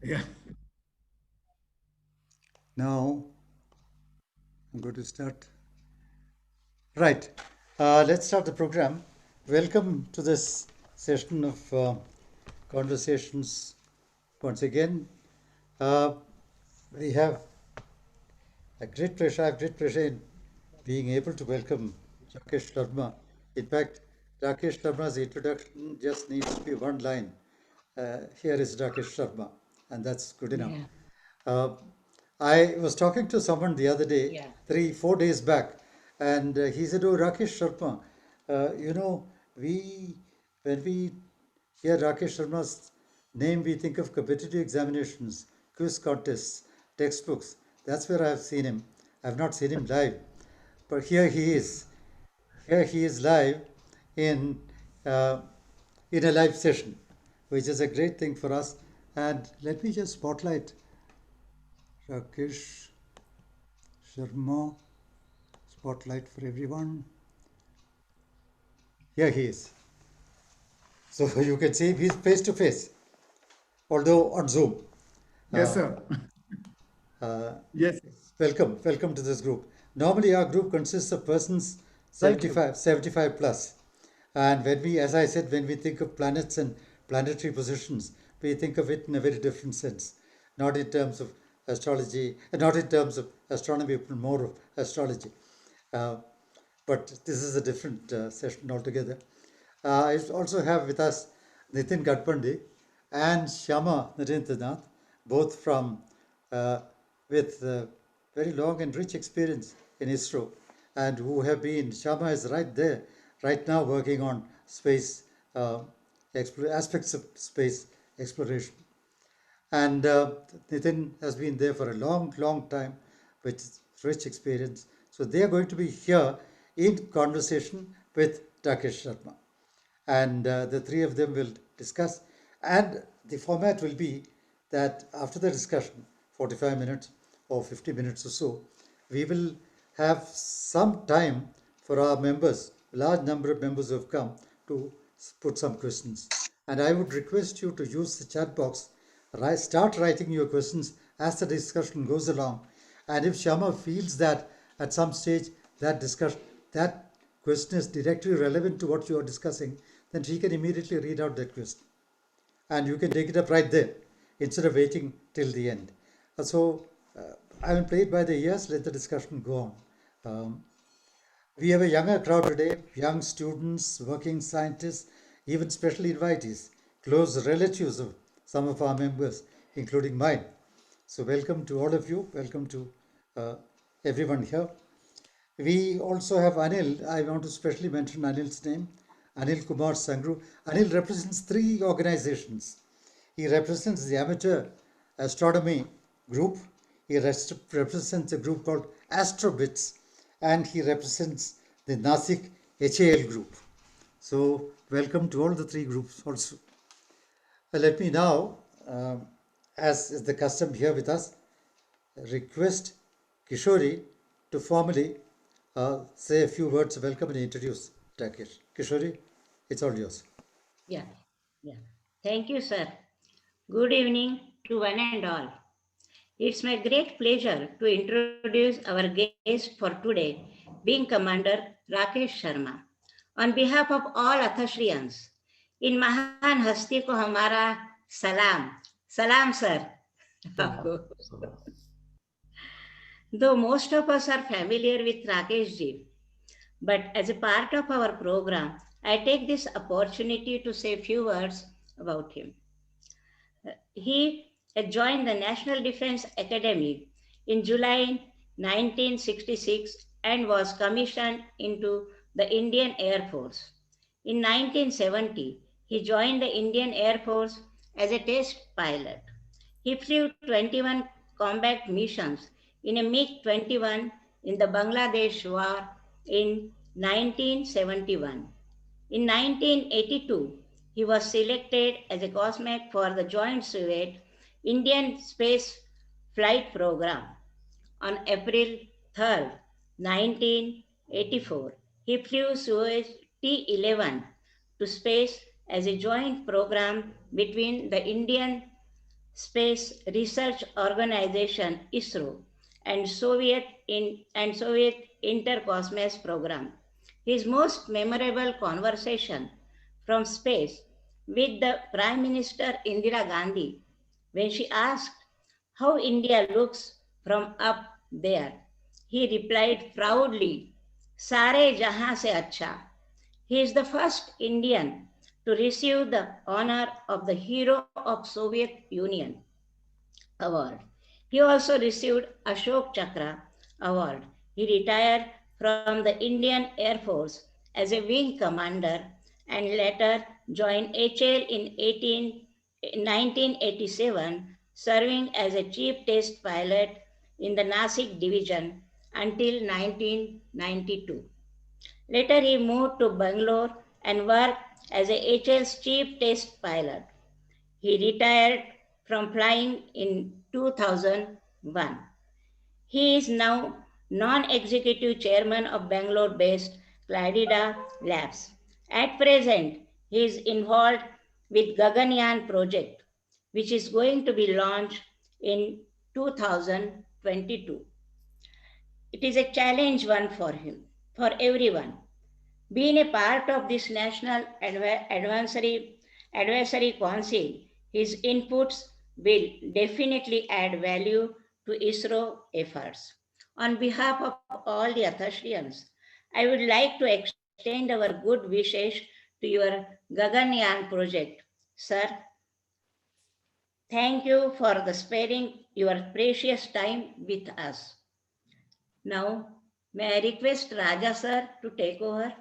Yeah. Now I'm going to start. Right. Let's start the program. Welcome to this session of conversations. Once again, uh, we have a great pleasure. I have great pleasure in being able to welcome Rakesh Sharma. In fact, Rakesh Sharma's introduction just needs to be one line. Here is Rakesh Sharma, and that's good enough. Yeah, Uh, I was talking to someone the other day, yeah, 4 days back, and he said, "Oh, Rakesh Sharma, we when we hear Rakesh Sharma's name, we think of competitive examinations, quiz contests, textbooks. That's where I've seen him. I've not seen him live, but here he is. Here he is live in uh, in a live session, which is a great thing for us. And let me just spotlight Rakesh Sharma, spotlight for everyone. Here he is. So you can see he's face to face, although on Zoom. Yes, Uh, sir. uh, Yes. welcome to this group. Normally, our group consists of persons thank you. 75 plus. And when we, as I said, when we think of planets and planetary positions, we think of it in a very different sense. Not in terms of astrology, not in terms of astronomy, but more of astrology. Uh, but this is a different session altogether. I also have with us Nitin Gadpandi and Shyama Narendranath, both from uh, with very long and rich experience in ISRO, and who have been. Shyama is right there, right now, working on space uh, aspects of space exploration. And Nitin has been there for a long, long time with rich experience. So they are going to be here in conversation with Rakesh Sharma. And the three of them will discuss. And the format will be that after the discussion, 45 minutes or 50 minutes or so, we will have some time for our members, a large number of members who have come, to put some questions. And I would request you to use the chat box, start writing your questions as the discussion goes along. And if Shama feels that at some stage that question is directly relevant to what you are discussing, then she can immediately read out that question. And you can take it up right there instead of waiting till the end. So I will play it by the ears, let the discussion go on. Um, we have a younger crowd today, young students, working scientists, even special invitees, close relatives of some of our members, including mine. So, welcome to all of you. Welcome to uh, everyone here. We also have Anil. I want to specially mention Anil's name, Anil Kumar Sangru. Anil represents three organizations. He represents the amateur astronomy group. He represents a group called Astrobits, and he represents the Nasik HAL group. So, welcome to all the three groups also. Let me now, as is the custom here with us, request Kishori to formally say a few words of welcome and introduce Rakesh. Kishori, it's all yours. Yeah, yeah. Thank you, sir. Good evening to one and all. It's my great pleasure to introduce our guest for today, being Commander Rakesh Sharma. On behalf of all Athashriyans, in महान हस्ती को हमारा सलाम सलाम sir आपको though most of us are familiar with Rakesh ji, but as a part of our program, I take this opportunity to say a few words about him. He joined the National Defense Academy in July 1966 and was commissioned into the Indian Air Force. In 1970, he joined the Indian Air Force as a test pilot. He flew 21 combat missions in a MiG 21 in the Bangladesh War in 1971. In 1982, he was selected as a cosmonaut for the Joint Soviet Indian Space Flight Program. On April 3rd, 1984, he flew Soyuz T-11 to space as a joint program between the Indian Space Research Organization ISRO and Soviet Intercosmos program. His most memorable conversation from space with the Prime Minister Indira Gandhi when she asked how India looks from up there. He replied proudly, Sare jahan se acha. He is the first Indian to receive the honor of the Hero of Soviet Union award. He also received Ashok Chakra award. He retired from the Indian Air Force as a wing commander and later joined HL in 1987, serving as a chief test pilot in the Nasik division until 1992. Later, he moved to Bangalore and worked as a HL's chief test pilot. He retired from flying in 2001. He is now non-executive chairman of Bangalore-based Cladida Labs. At present, he is involved with Gaganyaan project, which is going to be launched in 2022. It is a challenge one for him, for everyone. Being a part of this National Advisory Council, his inputs will definitely add value to ISRO efforts. On behalf of all the Athashians, I would like to extend our good wishes to your Gaganyaan project. Sir, thank you for the sparing your precious time with us. Now, may I request Raja sir to take over?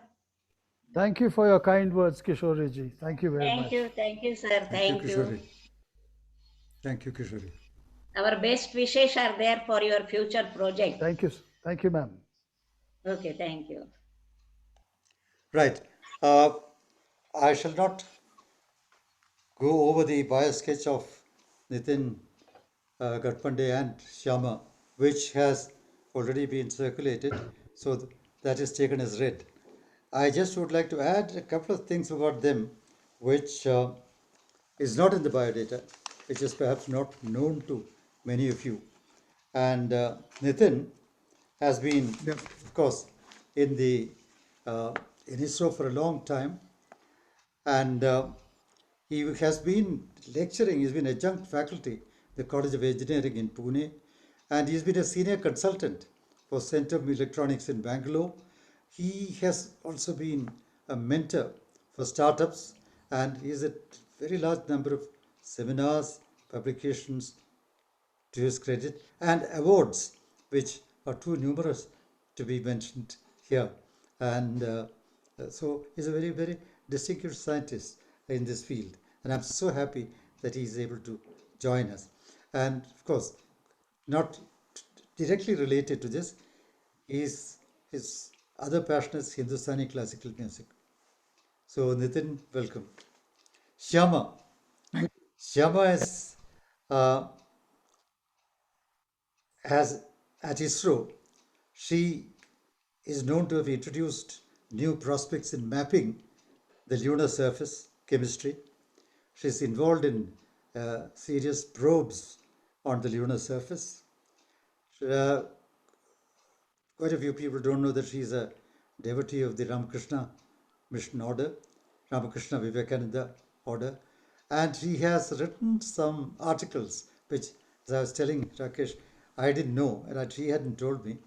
Thank you for your kind words, Kishoriji. Thank you very much. Thank you, sir. Thank you, Thank you. Kishori. Thank you, Kishori. Our best wishes are there for your future project. Thank you. Thank you, ma'am. Okay, thank you. Right. Uh, I shall not go over the bio sketch of Nitin Gatpande and Shyama, which has already been circulated, so that is taken as read. I just would like to add a couple of things about them, which is not in the biodata, which is perhaps not known to many of you. And Nitin has been, of course, in the in ISRO for a long time, and he has been lecturing. He's been adjunct faculty, the College of Engineering in Pune, and he's been a senior consultant for Center of Electronics in Bangalore. He has also been a mentor for startups, and he's at very large number of seminars, publications, to his credit, and awards, which are too numerous to be mentioned here. And so he's a very, very distinguished scientist in this field. And I'm so happy that he's able to join us. And of course, not directly related to this, is his other passion is Hindustani classical music. So Nitin, welcome. Shyama. Shyama is uh, has at ISRO, she is known to have introduced new prospects in mapping the lunar surface chemistry. She's involved in serious probes on the lunar surface. Uh, Quite a few people don't know that she's a devotee of the Ramakrishna Mission Order, Ramakrishna Vivekananda Order, and she has written some articles which, as I was telling Rakesh, I didn't know and she hadn't told me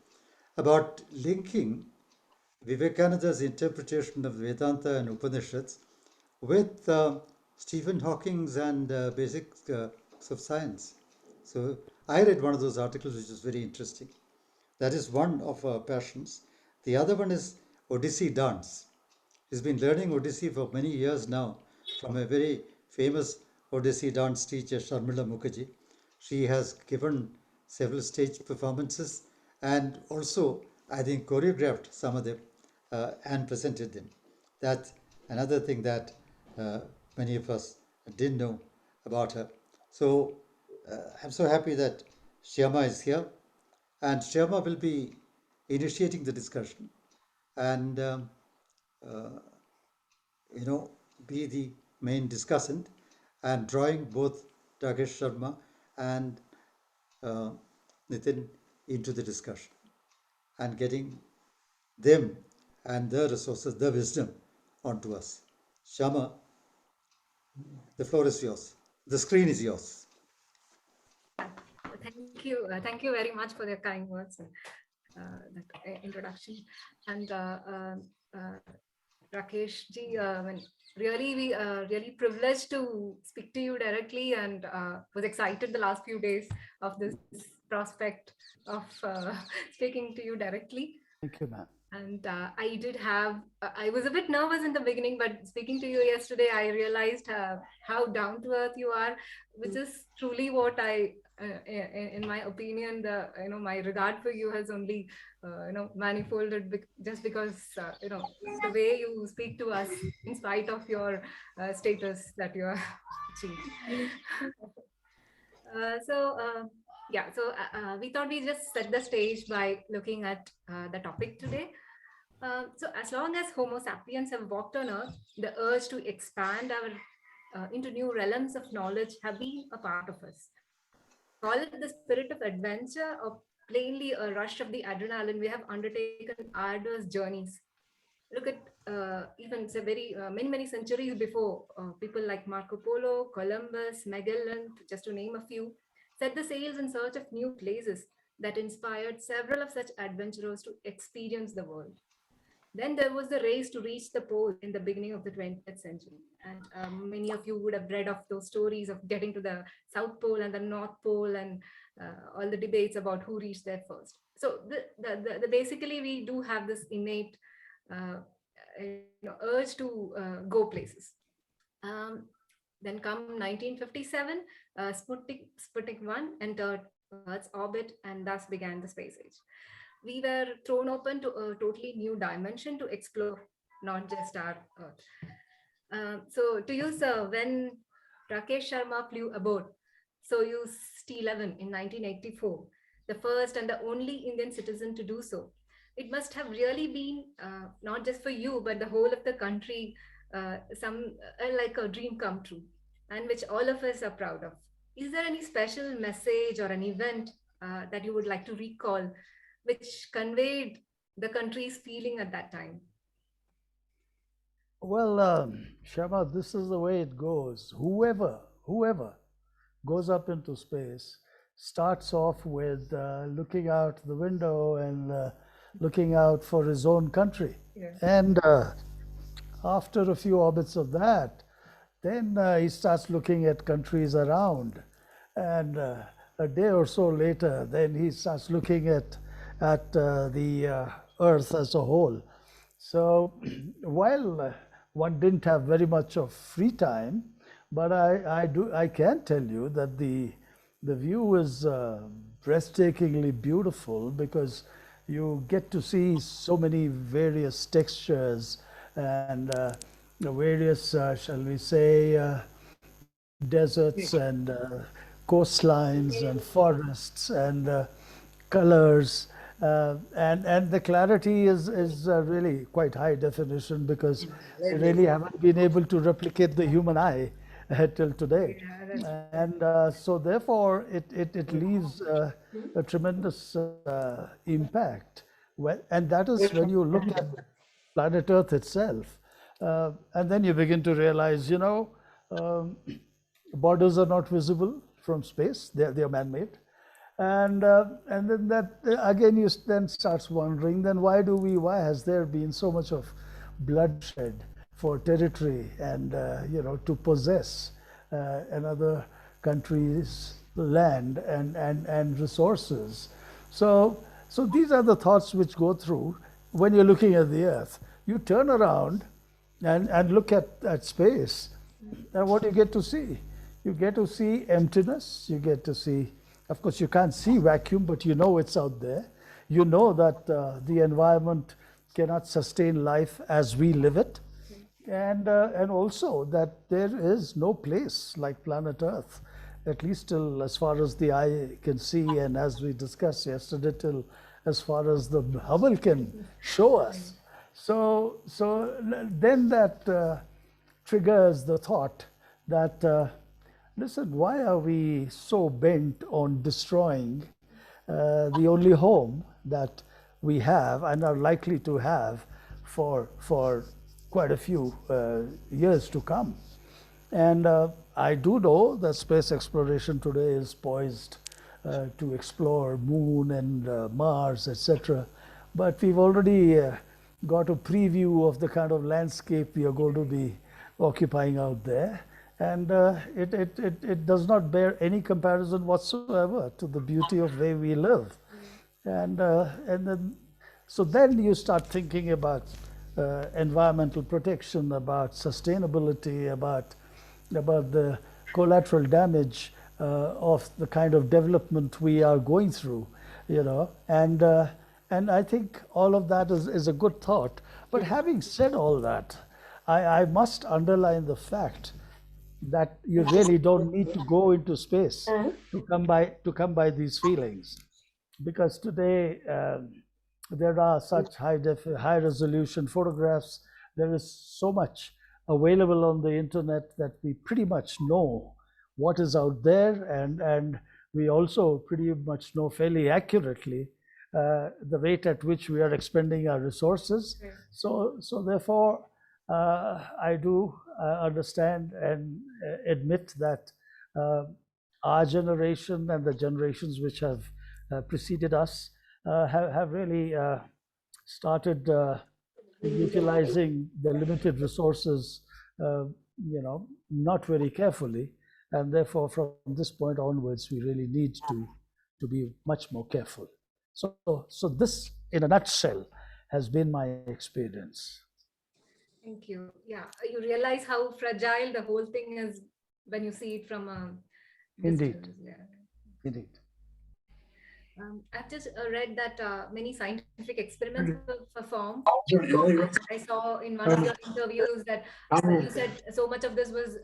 about linking Vivekananda's interpretation of Vedanta and Upanishads with Stephen Hawking's and basics of science. So I read one of those articles which was very interesting. That is one of our passions. The other one is Odissi dance. He's been learning Odissi for many years now from a very famous Odissi dance teacher, Sharmila Mukherjee. She has given several stage performances and also, I think, choreographed some of them and presented them. That's another thing that many of us didn't know about her. So I'm so happy that Shyama is here, and Shyama will be initiating the discussion and you know be the main discussant and drawing both Rakesh Sharma, and Nitin into the discussion and getting them and their resources, their wisdom onto us. Shama, the floor is yours. The screen is yours. Thank you. Thank you very much for your kind words and that introduction. And Rakesh ji, really, we really privileged to speak to you directly, and was excited the last few days of this prospect of speaking to you directly. Thank you, ma'am. And I did have, I was a bit nervous in the beginning, but speaking to you yesterday, I realized how down to earth you are, which is truly what I, in my opinion, my regard for you has only, manifolded just because, the way you speak to us in spite of your status that you are achieved. We thought we just set the stage by looking at the topic today. So as long as Homo sapiens have walked on Earth, the urge to expand our into new realms of knowledge have been a part of us. Call it the spirit of adventure or plainly a rush of the adrenaline, we have undertaken arduous journeys. Look at even say very many centuries before, people like Marco Polo, Columbus, Magellan, just to name a few, set the sails in search of new places that inspired several of such adventurers to experience the world. Then there was the race to reach the pole in the beginning of the 20th century. And many of you would have read of those stories of getting to the South Pole and the North Pole and all the debates about who reached there first. So basically, we do have this innate urge to go places. Then come 1957, Sputnik 1 entered Earth's orbit, and thus began the space age. We were thrown open to a totally new dimension to explore, not just our Earth. So to you, sir, when Rakesh Sharma flew aboard Soyuz T-11 in 1984, the first and the only Indian citizen to do so, it must have really been not just for you, but the whole of the country, like a dream come true, and which all of us are proud of. Is there any special message or an event that you would like to recall which conveyed the country's feeling at that time? Well, Shama, this is the way it goes. Whoever goes up into space starts off with looking out the window and looking out for his own country. Yeah. And after a few orbits of that, then he starts looking at countries around. And a day or so later, then he starts looking at the Earth as a whole. So while one didn't have very much of free time, but I can tell you that the view is breathtakingly beautiful, because you get to see so many various textures and various, shall we say, deserts and coastlines and forests and colors. And the clarity is really quite high definition, because we really haven't been able to replicate the human eye till today. And so therefore it leaves a tremendous impact. And that is when you look at planet Earth itself. And then you begin to realize, borders are not visible from space, they are man-made. And then that again, you then starts wondering, then why has there been so much of bloodshed for territory and to possess another country's land and resources? So these are the thoughts which go through when you're looking at the Earth. You turn around and look at space, and what do you get to see? You get to see emptiness. You get to see, of course, you can't see vacuum, but you know it's out there. You know that the environment cannot sustain life as we live it. And also that there is no place like planet Earth, at least till as far as the eye can see, and as we discussed yesterday, till as far as the Hubble can show us. So then that triggers the thought that listen, why are we so bent on destroying the only home that we have and are likely to have for quite a few years to come? And I do know that space exploration today is poised to explore Moon and Mars, etc. But we've already got a preview of the kind of landscape we are going to be occupying out there. And it does not bear any comparison whatsoever to the beauty of where we live. And then, so then you start thinking about environmental protection, about sustainability, about the collateral damage of the kind of development we are going through, you know, and I think all of that is a good thought. But having said all that, I must underline the fact that you really don't need to go into space to come by these feelings, because today there are such high resolution photographs. There is so much available on the internet that we pretty much know what is out there, and we also pretty much know fairly accurately the rate at which we are expending our resources. So therefore, I do understand and admit that our generation and the generations which have preceded us have really started utilizing the limited resources, not very carefully, and therefore from this point onwards we really need to be much more careful. So this, in a nutshell, has been my experience. Thank you. Yeah, you realize how fragile the whole thing is when you see it from a distance. Indeed. Yeah. Indeed. I've just read that many scientific experiments were performed. I saw in one of your interviews that you said so much of this was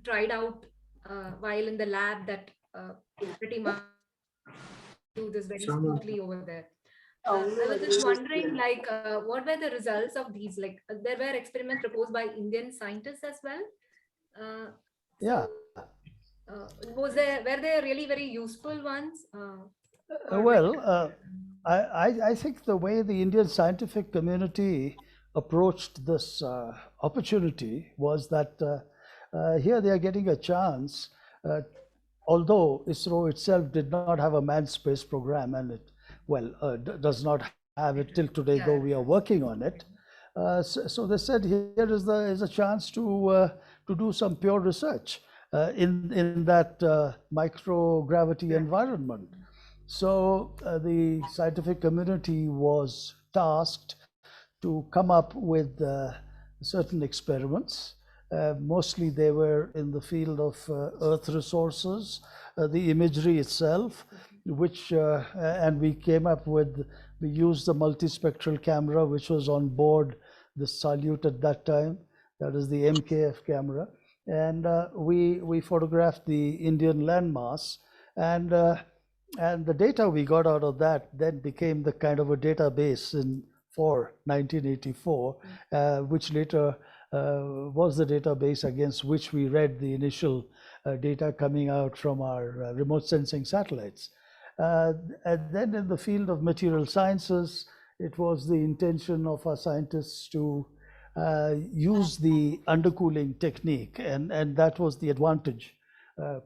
tried out while in the lab that pretty much do this very smoothly over there. I was just wondering, what were the results of these? Like, there were experiments proposed by Indian scientists as well. Yeah. Were they really very useful ones? Well, I think the way the Indian scientific community approached this opportunity was that here they are getting a chance, although ISRO itself did not have a manned space program, and it, does not have it till today, though we are working on it. So they said, here is a chance to do some pure research in that microgravity environment. So the scientific community was tasked to come up with certain experiments. Mostly they were in the field of Earth resources, the imagery itself, which, and we used the multispectral camera, which was on board the Salute at that time. That is the MKF camera. And we photographed the Indian landmass, and the data we got out of that then became the kind of a database for 1984, which later was the database against which we read the initial data coming out from our remote sensing satellites. And then in the field of material sciences, it was the intention of our scientists to use the undercooling technique, and that was the advantage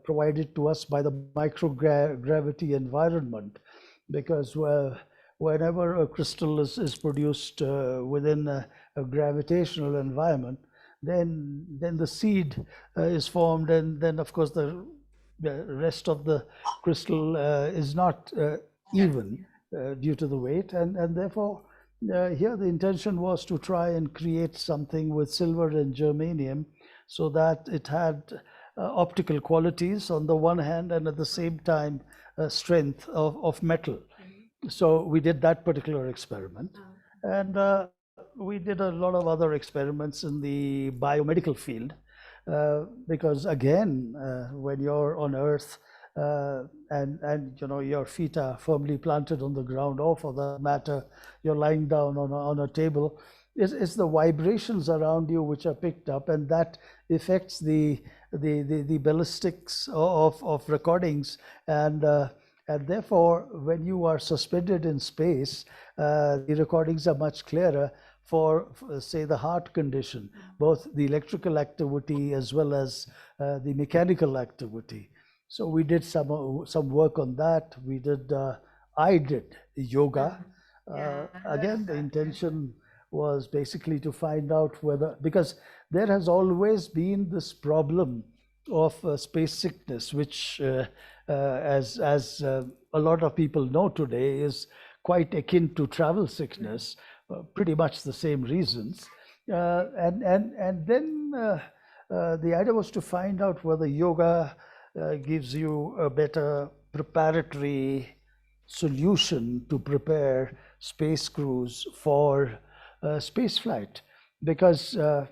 provided to us by the microgravity environment, because whenever a crystal is produced within a gravitational environment, then the seed is formed, and then of course the rest of the crystal is not even due to the weight, and therefore here the intention was to try and create something with silver and germanium so that it had optical qualities on the one hand, and at the same time strength of metal. So we did that particular experiment, and we did a lot of other experiments in the biomedical field, because again, when you're on Earth and your feet are firmly planted on the ground, or for that matter, you're lying down on a table, it's the vibrations around you which are picked up, and that affects the the ballistics of recordings, and therefore, when you are suspended in space, the recordings are much clearer for, say, the heart condition, both the electrical activity as well as the mechanical activity. So we did some work on that. I did yoga. Yeah, I heard of Again, the that. Yeah. intention was basically to find out whether, because there has always been this problem of space sickness, which, as a lot of people know today, is quite akin to travel sickness, pretty much the same reasons. And then the idea was to find out whether yoga gives you a better preparatory solution to prepare space crews for space flight, because uh,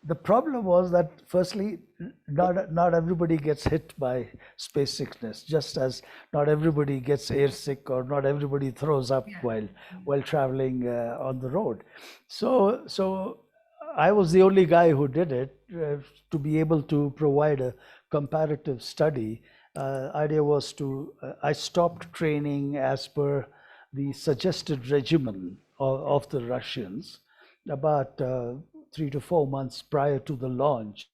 the problem was that, firstly, not everybody gets hit by space sickness, just as not everybody gets airsick or not everybody throws up Yeah. while traveling on the road. So I was the only guy who did it, to be able to provide a comparative study. Idea was to I stopped training as per the suggested regimen of the Russians about 3 to 4 months prior to the launch,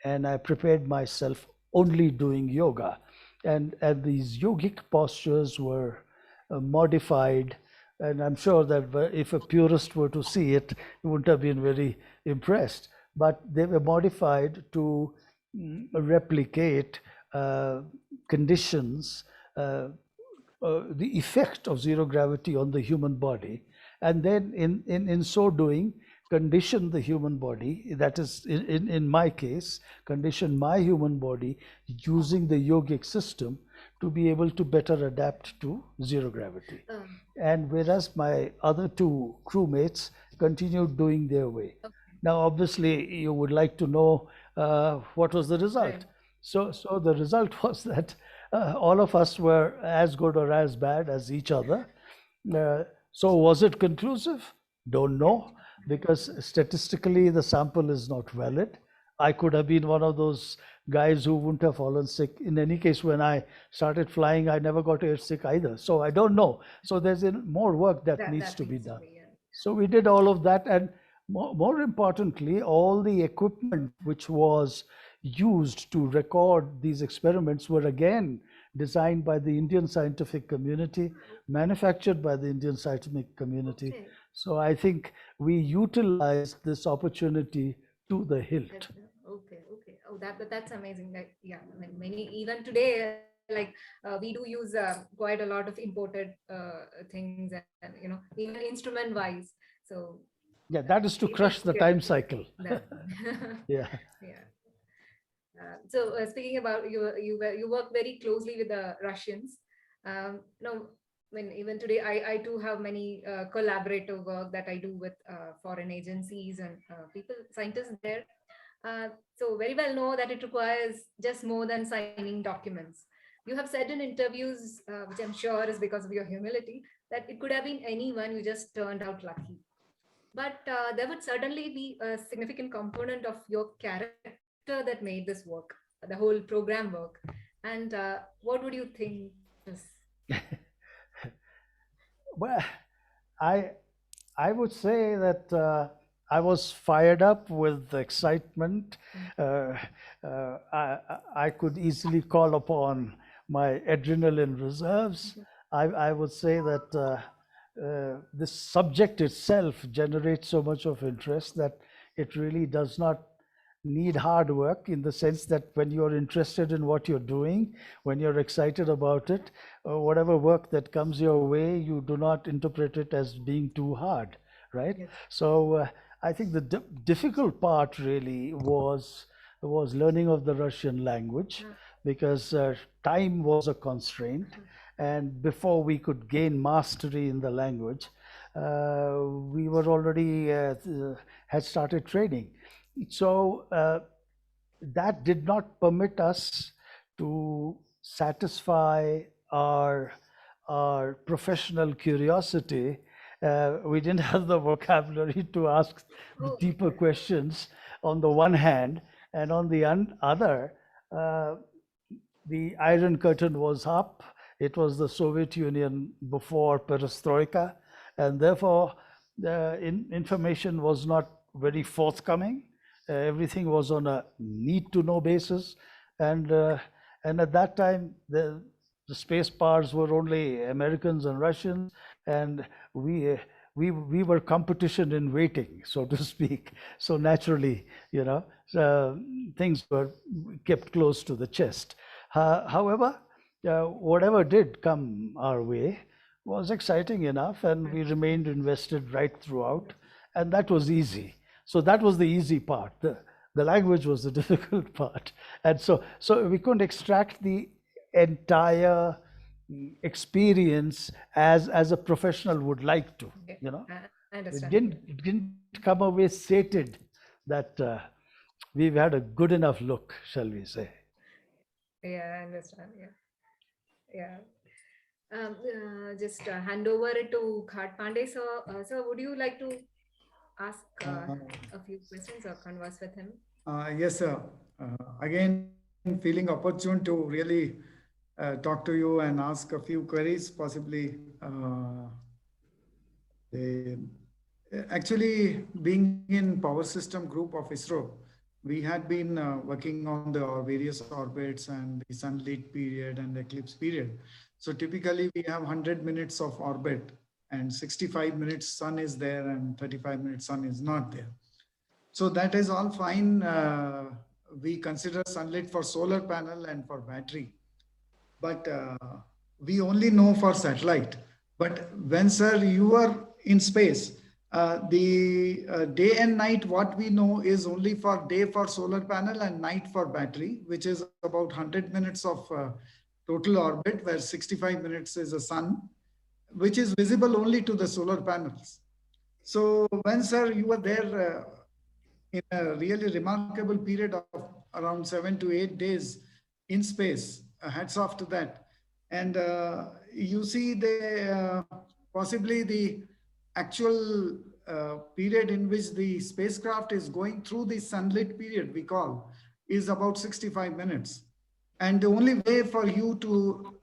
and I prepared myself only doing yoga, and these yogic postures were modified, and I'm sure that if a purist were to see it, he wouldn't have been very impressed. But they were modified to replicate conditions, the effect of zero gravity on the human body, and then in so doing, condition the human body, that is, in my case, condition my human body using the yogic system to be able to better adapt to zero gravity. And whereas my other two crewmates continued doing their way. Okay. Now, obviously, you would like to know what was the result. Right. So the result was that all of us were as good or as bad as each other. So was it conclusive? Don't know, because statistically the sample is not valid. I could have been one of those guys who wouldn't have fallen sick. In any case, when I started flying, I never got air sick either. So I don't know. So there's more work that needs to be Needs to done. be, yeah. So we did all of that, and more importantly, all the equipment which was used to record these experiments were again designed by the Indian scientific community, manufactured by the Indian scientific community. Okay. So I think we utilized this opportunity to the hilt. Okay. Okay. Oh, that's amazing. Like, yeah, I mean, many even today, like we do use quite a lot of imported things, and even instrument wise. So Yeah, that is to we crush the get time cycle. that. Yeah. Yeah. So speaking about you work very closely with the Russians. No, when even today, I too have many collaborative work that I do with foreign agencies and people, scientists there. So very well know that it requires just more than signing documents. You have said in interviews, which I'm sure is because of your humility, that it could have been anyone who just turned out lucky. But there would certainly be a significant component of your character that made this work, the whole program work. And what would you think is? Well, I I would say that I was fired up with excitement. Uh, I could easily call upon my adrenaline reserves. I would say that this subject itself generates so much of interest that it really does not need hard work, in the sense that when you're interested in what you're doing, when you're excited about it, whatever work that comes your way, you do not interpret it as being too hard, right? Yes. So I think the difficult part really was learning of the Russian language, because time was a constraint, and before we could gain mastery in the language, we were already had started training. So that did not permit us to satisfy our professional curiosity. We didn't have the vocabulary to ask the Oh, deeper questions on the one hand, and on the other, uh, the Iron Curtain was up. It was the Soviet Union before perestroika, and therefore the information was not very forthcoming. Everything was on a need to know basis, and uh, and at that time the space powers were only Americans and Russians, and we we were competition in waiting, so to speak. So naturally, things were kept close to the chest. However, whatever did come our way was exciting enough, and we remained invested right throughout, and that was easy. So that was the easy part. The language was the difficult part, and so we couldn't extract the entire experience as a professional would like to. Okay. You know, I it understand. didn't come away sated that we've had a good enough look, shall we say? Yeah, I understand. Yeah. Yeah. Just hand over it to Khat Pandey. So, sir, would you like to ask a few questions or converse with him? Yes, sir. Again, feeling opportune to really talk to you and ask a few queries, possibly. They, Actually, being in power system group of ISRO, we had been working on the various orbits and the sunlit period and eclipse period. So typically we have 100 minutes of orbit and 65 minutes sun is there and 35 minutes sun is not there. So that is all fine. We consider sunlight for solar panel and for battery, but we only know for satellite. But when, sir, you are in space, the day and night, what we know is only for day for solar panel and night for battery, which is about 100 minutes of total orbit, where 65 minutes is a sun, which is visible only to the solar panels. So when, sir, you were there in a really remarkable period of around 7 to 8 days in space, hats off to that. And you see possibly the actual period in which the spacecraft is going through the sunlit period, we call, is about 65 minutes. And the only way for you to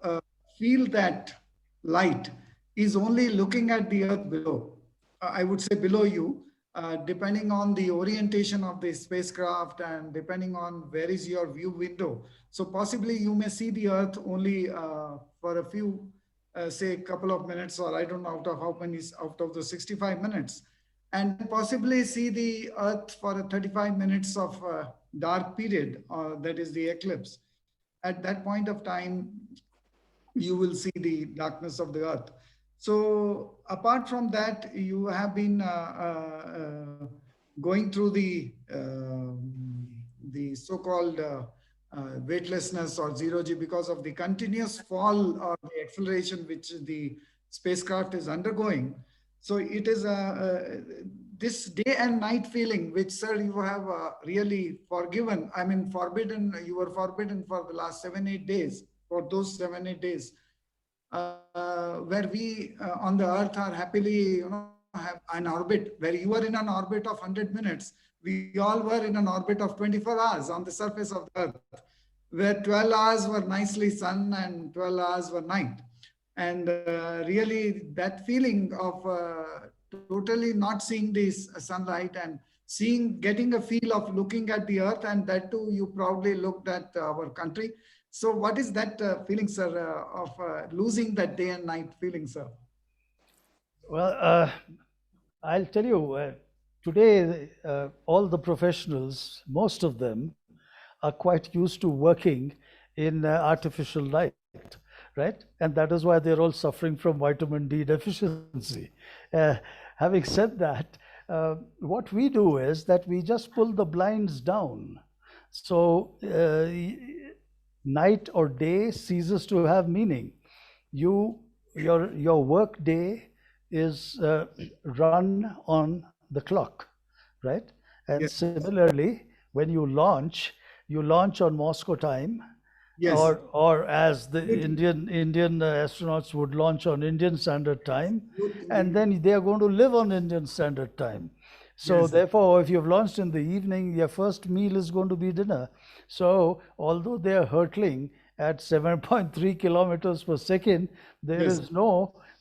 feel that light is only looking at the earth below. I would say below you, depending on the orientation of the spacecraft and depending on where is your view window. So possibly you may see the earth only for a few, say a couple of minutes, or I don't know out of how many, out of the 65 minutes. And possibly see the earth for a 35 minutes of dark period, that is the eclipse. At that point of time, you will see the darkness of the earth. So apart from that, you have been going through the so-called weightlessness or zero G because of the continuous fall or the acceleration which the spacecraft is undergoing. So it is this day and night feeling, which, sir, you have really forgiven. I mean, forbidden. You were forbidden for the last 7-8 days. For those 7-8 days, where we on the Earth are happily, have an orbit where you are in an orbit of 100 minutes. We all were in an orbit of 24 hours on the surface of the Earth, where 12 hours were nicely sun and 12 hours were night. And really that feeling of totally not seeing this sunlight and getting a feel of looking at the earth, and that too you proudly looked at our country. So what is that feeling, sir, of losing that day and night feeling, sir? Well, I'll tell you, today all the professionals, most of them, are quite used to working in artificial light, right? And that is why they're all suffering from vitamin D deficiency. Having said that, what we do is that we just pull the blinds down. So night or day ceases to have meaning. Your work day is run on the clock, right? And Yes. similarly, when you launch on Moscow time, Yes. or as the Indian astronauts would launch on Indian Standard Time, and then they are going to live on Indian Standard Time. So Yes, sir. therefore, if you've launched in the evening, your first meal is going to be dinner. So although they are hurtling at 7.3 kilometers per second, there Yes, is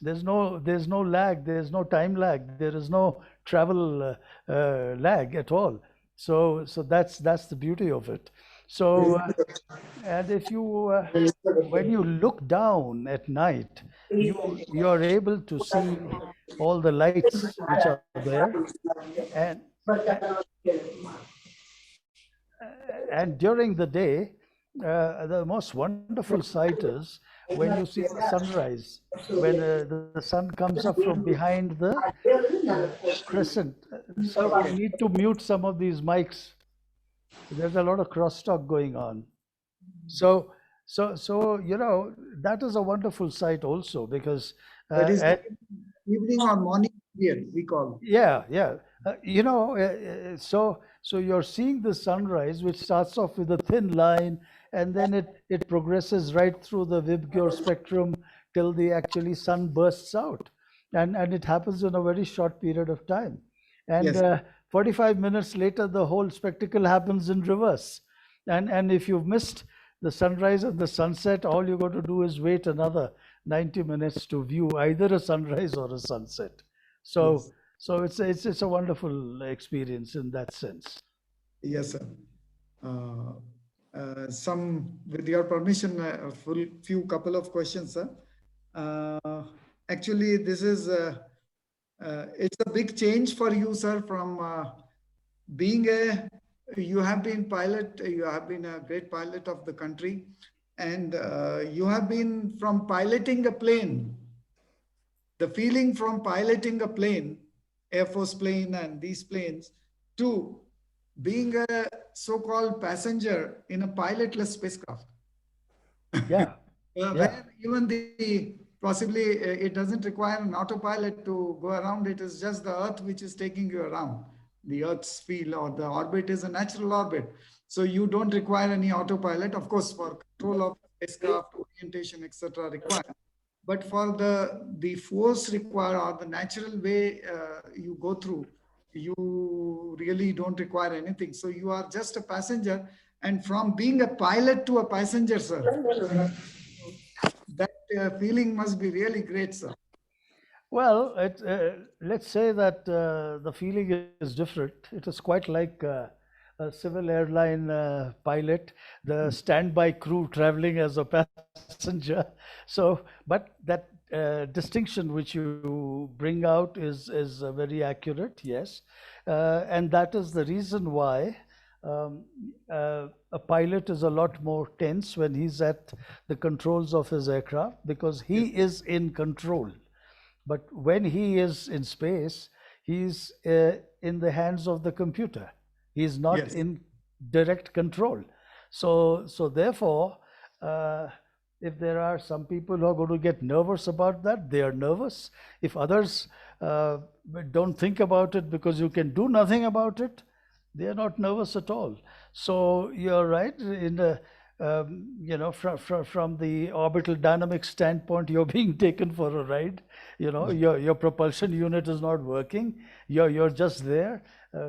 there's no lag, there's no time lag, there is no travel lag at all. So that's the beauty of it. So and if you when you look down at night, you're able to see all the lights which are there, and and, and during the day, the most wonderful sight is when you see the sunrise, when the sun comes up from behind the crescent. Sir, we okay. need to mute some of these mics. There's a lot of crosstalk going on. So, that is a wonderful sight also because, That is and evening or morning period, we call. yeah, yeah. So you're seeing the sunrise, which starts off with a thin line, and then it progresses right through the Vibgyor spectrum till the actually sun bursts out, and it happens in a very short period of time, and Yes, 45 minutes later, the whole spectacle happens in reverse, and if you've missed the sunrise and the sunset, all you got to do is wait another 90 minutes to view either a sunrise or a sunset. So yes, it's a wonderful experience in that sense. yes, sir. Uh, with your permission, a full few couple of questions, sir. Uh, Actually, this is it's a big change for you, sir, from being a you have been pilot, you have been a great pilot of the country, and you have been from piloting a plane, the feeling from piloting a plane, Air Force plane and these planes, to being a so-called passenger in a pilotless spacecraft. Yeah, yeah, Where even the possibly it doesn't require an autopilot to go around. It is just the Earth which is taking you around. The Earth's field or the orbit is a natural orbit, so you don't require any autopilot. Of course, for control of spacecraft, orientation, etc., required. But for the force required or the natural way you go through, you really don't require anything. So you are just a passenger, and from being a pilot to a passenger, sir, that feeling must be really great, sir. well, let's say that the feeling is different. It is quite like a civil airline pilot, the standby crew traveling as a passenger. So, but that distinction which you bring out is very accurate, yes, and that is the reason why a pilot is a lot more tense when he's at the controls of his aircraft because he Yes, is in control. But when he is in space, he's in the hands of the computer. He's not yes, in direct control. So therefore, uh, if there are some people who are going to get nervous about that, they are nervous. If others uh, don't think about it because you can do nothing about it, they are not nervous at all. So you're right. In the from the orbital dynamics standpoint, you're being taken for a ride. Your propulsion unit is not working. You're just there,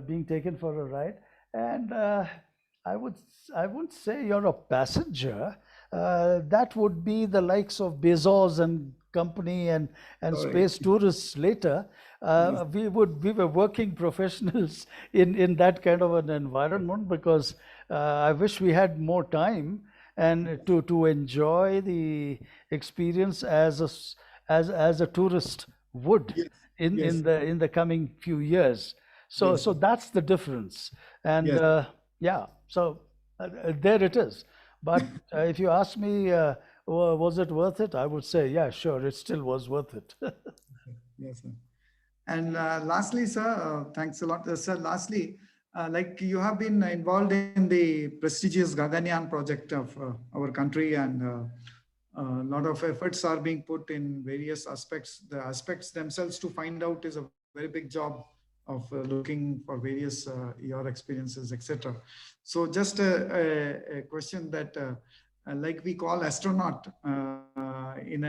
being taken for a ride, and I would I wouldn't say you're a passenger. That would be the likes of Bezos and company and correct. space tourists later. Yes, We were working professionals in that kind of an environment because I wish we had more time and to enjoy the experience as a tourist would yes, in yes, the coming few years. yes, So that's the difference, and yes, yeah, so there it is. But if you ask me, was it worth it? I would say, yeah, sure, it still was worth it. yes, sir. And lastly, sir, thanks a lot, sir. Lastly, like you have been involved in the prestigious Gaganyaan project of our country, and a lot of efforts are being put in various aspects. The aspects themselves to find out is a very big job of looking for various your experiences, etc. So, just a question that, like we call astronaut in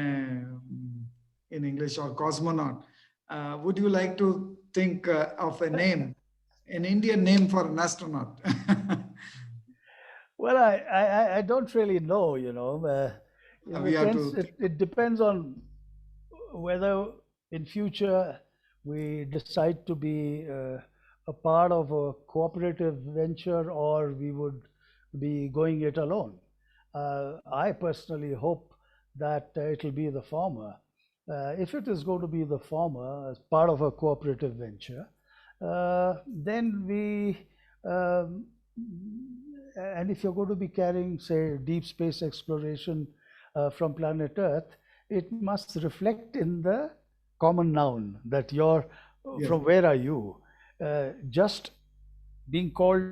English, or cosmonaut. Would you like to think of a name an Indian name for an astronaut. Well, I don't really know, you know. In We the have sense, to. it depends on whether in future we decide to be a part of a cooperative venture or we would be going it alone. I personally hope that it'll be the former. If it is going to be the former as part of a cooperative venture, then we um, and if you're going to be carrying, say, deep space exploration from planet Earth, it must reflect in the common noun that you're Yes. from where are you? Just being called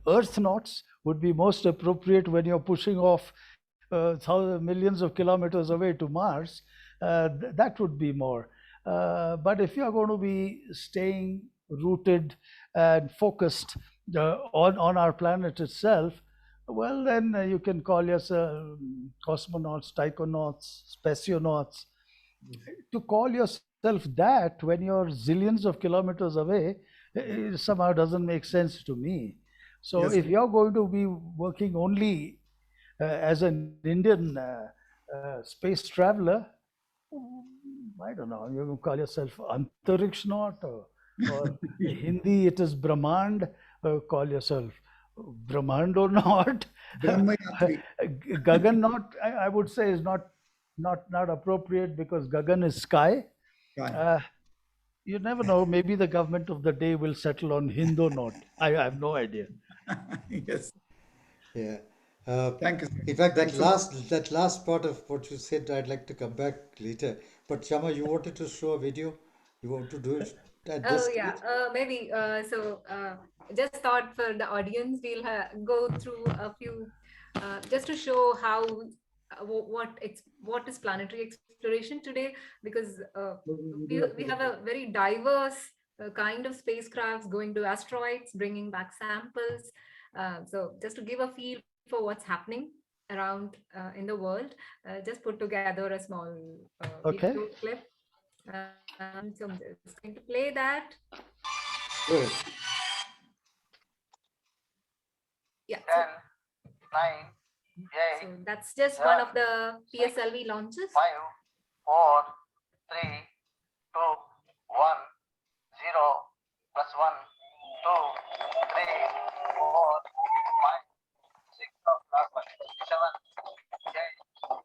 earthnauts would be most appropriate when you're pushing off thousands, millions of kilometers away to Mars. That would be more. But if you're going to be staying rooted and focused on our planet itself, well, then you can call yourself cosmonauts, taikonauts, spationauts. To call yourself that when you're zillions of kilometers away somehow doesn't make sense to me. So Yes. if you're going to be working only as an Indian space traveler, I don't know, you can call yourself Antarikshnot or Hindi, it is Brahmand, call yourself Brahmandonaut. Brahmayatri. Gagannaut, I would say, is not appropriate because Gagan is sky. Right. Uh, you never know. Maybe the government of the day will settle on Hindu not. I have no idea. Yes. Yeah. Uh, Thank you, sir. in fact, Thanks a lot. that last part of what you said, I'd like to come back later. But Shama, you wanted to show a video. You want to do it at this Oh yeah, stage? maybe. Just thought for the audience, we'll go through a few just to show how what is planetary exploration today, because we have a very diverse kind of spacecrafts going to asteroids, bringing back samples. So just to give a feel for what's happening around in the world, just put together a small Okay. video clip. So I'm just going to play that. Good. Yeah. 10, 9, 8. So that's just 7, one of the PSLV launches. 5, 4, 3, 2, 1, 0, plus 1, 2, 3, 4, 5, 6, 7, 8.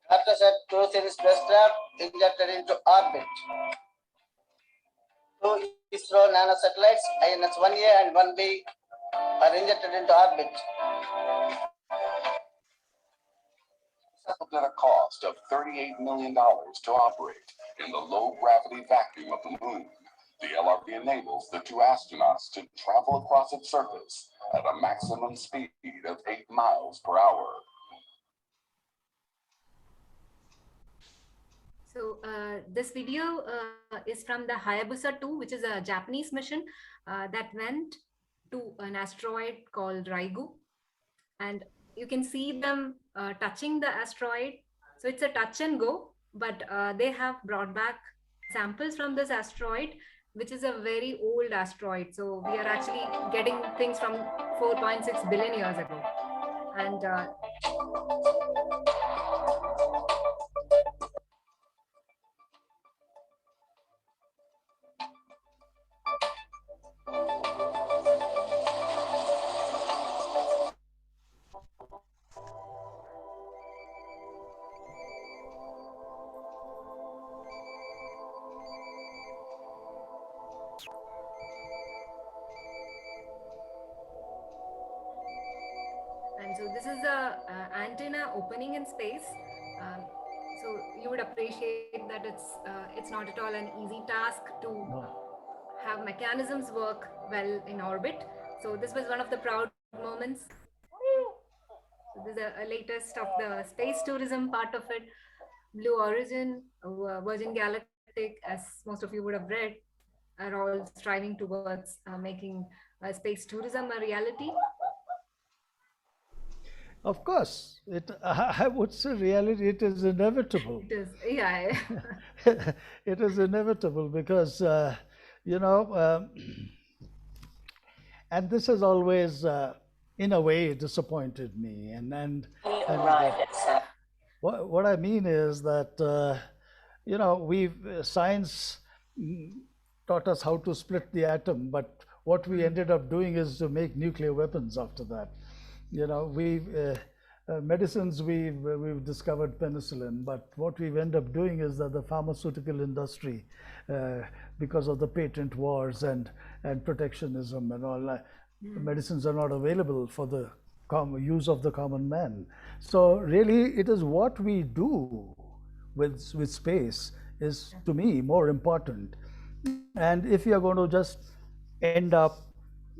Cartosat 2 series spacecraft injected into orbit. 2 ISRO nano satellites, INS-1A and 1B, are injected into orbit. Settled at a cost of $38 million to operate in the low gravity vacuum of the moon. The LRV enables the 2 astronauts to travel across its surface at a maximum speed of 8 miles per hour. So this video is from the Hayabusa 2, which is a Japanese mission that went to an asteroid called Ryugu. And you can see them touching the asteroid. So it's a touch and go, but they have brought back samples from this asteroid, which is a very old asteroid. So we are actually getting things from 4.6 billion years ago. And so this is a antenna opening in space. So you would appreciate that it's not at all an easy task to have mechanisms work well in orbit. So this was one of the proud moments. So this is a latest of the space tourism part of it. Blue Origin, Virgin Galactic, as most of you would have read, are all striving towards making space tourism a reality. Of course, I would say reality, it is inevitable. It is, yeah. It is inevitable because, you know, and this has always, in a way, disappointed me. What I mean is that science mm, taught us how to split the atom, but what we ended up doing is to make nuclear weapons after that. We medicines we've discovered penicillin, but what we've ended up doing is that the pharmaceutical industry, uh, because of the patent wars and protectionism and all, medicines are not available for the use of the common man. So really, it is what we do with space is, to me, more important. And if you're going to just end up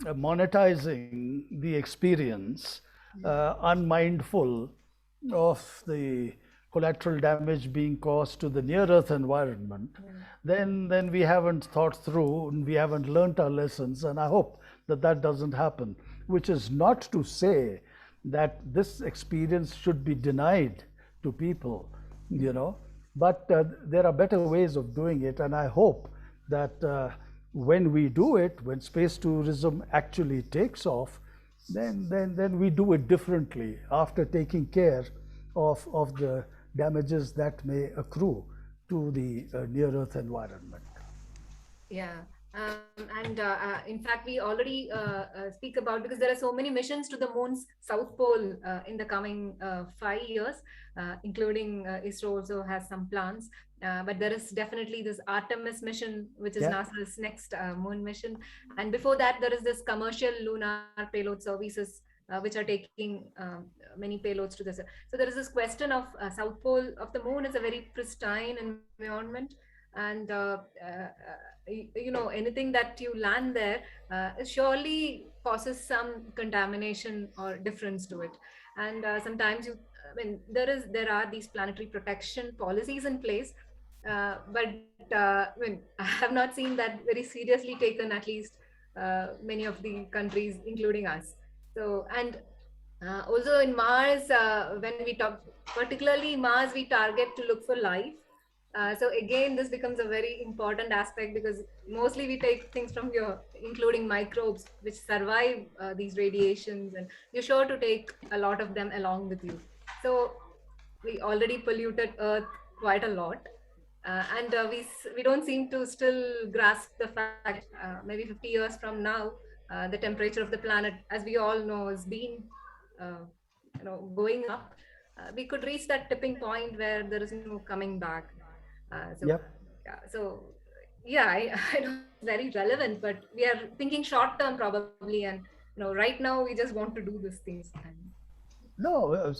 monetizing the experience, unmindful of the collateral damage being caused to the near Earth environment, then we haven't thought through and we haven't learnt our lessons. And I hope that that doesn't happen, which is not to say that this experience should be denied to people, but there are better ways of doing it. And I hope that when we do it, when space tourism actually takes off, then we do it differently after taking care of the damages that may accrue to the near Earth environment. Yeah. And in fact, we already speak about, because there are so many missions to the moon's south pole in the coming 5 years, including ISRO also has some plans. But there is definitely this Artemis mission, which is NASA's next moon mission. And before that, there is this commercial lunar payload services, which are taking many payloads to this. So there is this question of south pole of the moon is a very pristine environment. And anything that you land there surely causes some contamination or difference to it. And sometimes there are these planetary protection policies in place, but I have not seen that very seriously taken, at least many of the countries, including us. So, and also in Mars, when we talk, particularly Mars, we target to look for life. So again, this becomes a very important aspect, because mostly we take things from here, including microbes, which survive these radiations, and you're sure to take a lot of them along with you. So we already polluted Earth quite a lot. And we don't seem to still grasp the fact, maybe 50 years from now, the temperature of the planet, as we all know, has been going up. We could reach that tipping point where there is no coming back. Yep. I know it's very relevant, but we are thinking short term probably, and right now we just want to do these things. No,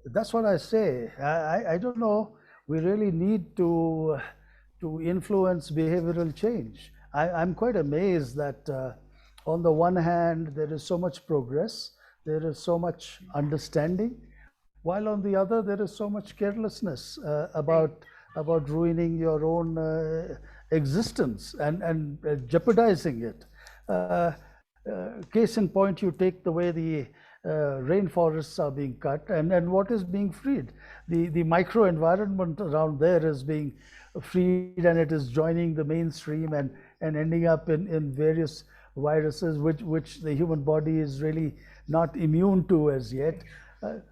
that's what I say. I don't know. We really need to influence behavioral change. I'm quite amazed that on the one hand there is so much progress, there is so much understanding, while on the other there is so much carelessness about ruining your own existence and jeopardizing it. Case in point, you take the way the rainforests are being cut, and what is being freed. The micro environment around there is being freed, and it is joining the mainstream and ending up in various viruses which the human body is really not immune to as yet.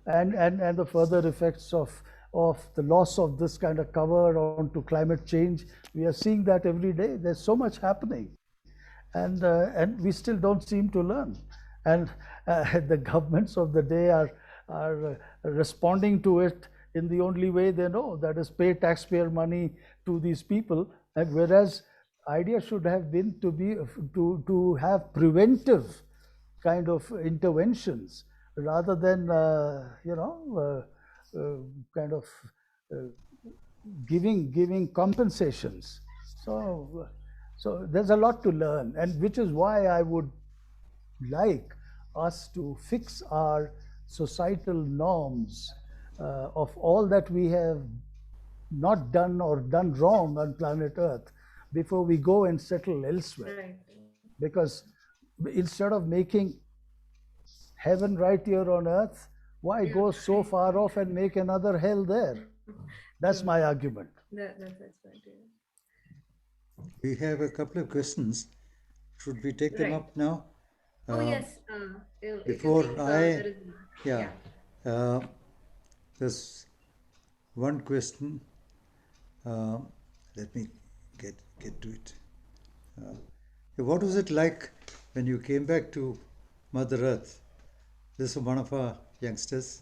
And the further effects of the loss of this kind of cover onto climate change, we are seeing that every day. There's so much happening, and we still don't seem to learn. And the governments of the day are responding to it in the only way they know, that is pay taxpayer money to these people. And whereas idea should have been to have preventive kind of interventions rather than kind of giving compensations. So there's a lot to learn, and which is why I would like us to fix our societal norms of all that we have not done or done wrong on planet Earth before we go and settle elsewhere. Right. Because instead of making heaven right here on earth, why go so far off and make another hell there? That's my argument. That's right. We have a couple of questions. Should we take them Right. up now? Oh Uh, yes. If you before think I, there is, yeah, yeah. uh, there's one question. Uh, Let me get to it. Uh, what was it like when you came back to Mother Earth? This is one of our youngsters.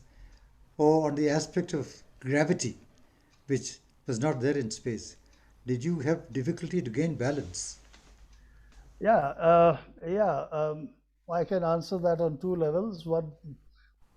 Or on the aspect of gravity, which was not there in space. Did you have difficulty to gain balance? Yeah, yeah. I can answer that on two levels. One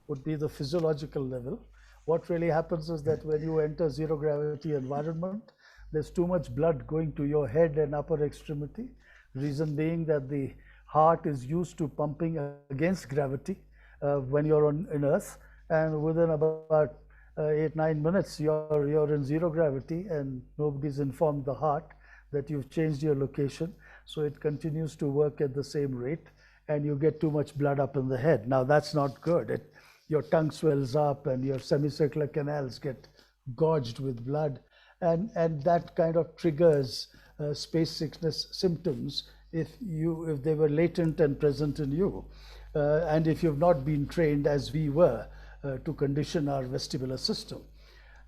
would be the physiological level. What really happens is that when you enter zero gravity environment, there's too much blood going to your head and upper extremity. Reason being that the heart is used to pumping against gravity when you're in Earth, and within about 8 9 minutes, you're in zero gravity, and nobody's informed the heart that you've changed your location, so it continues to work at the same rate, and you get too much blood up in the head. Now that's not good. Your tongue swells up and your semicircular canals get gorged with blood, and that kind of triggers space sickness symptoms if they were latent and present in you, and if you've not been trained as we were to condition our vestibular system.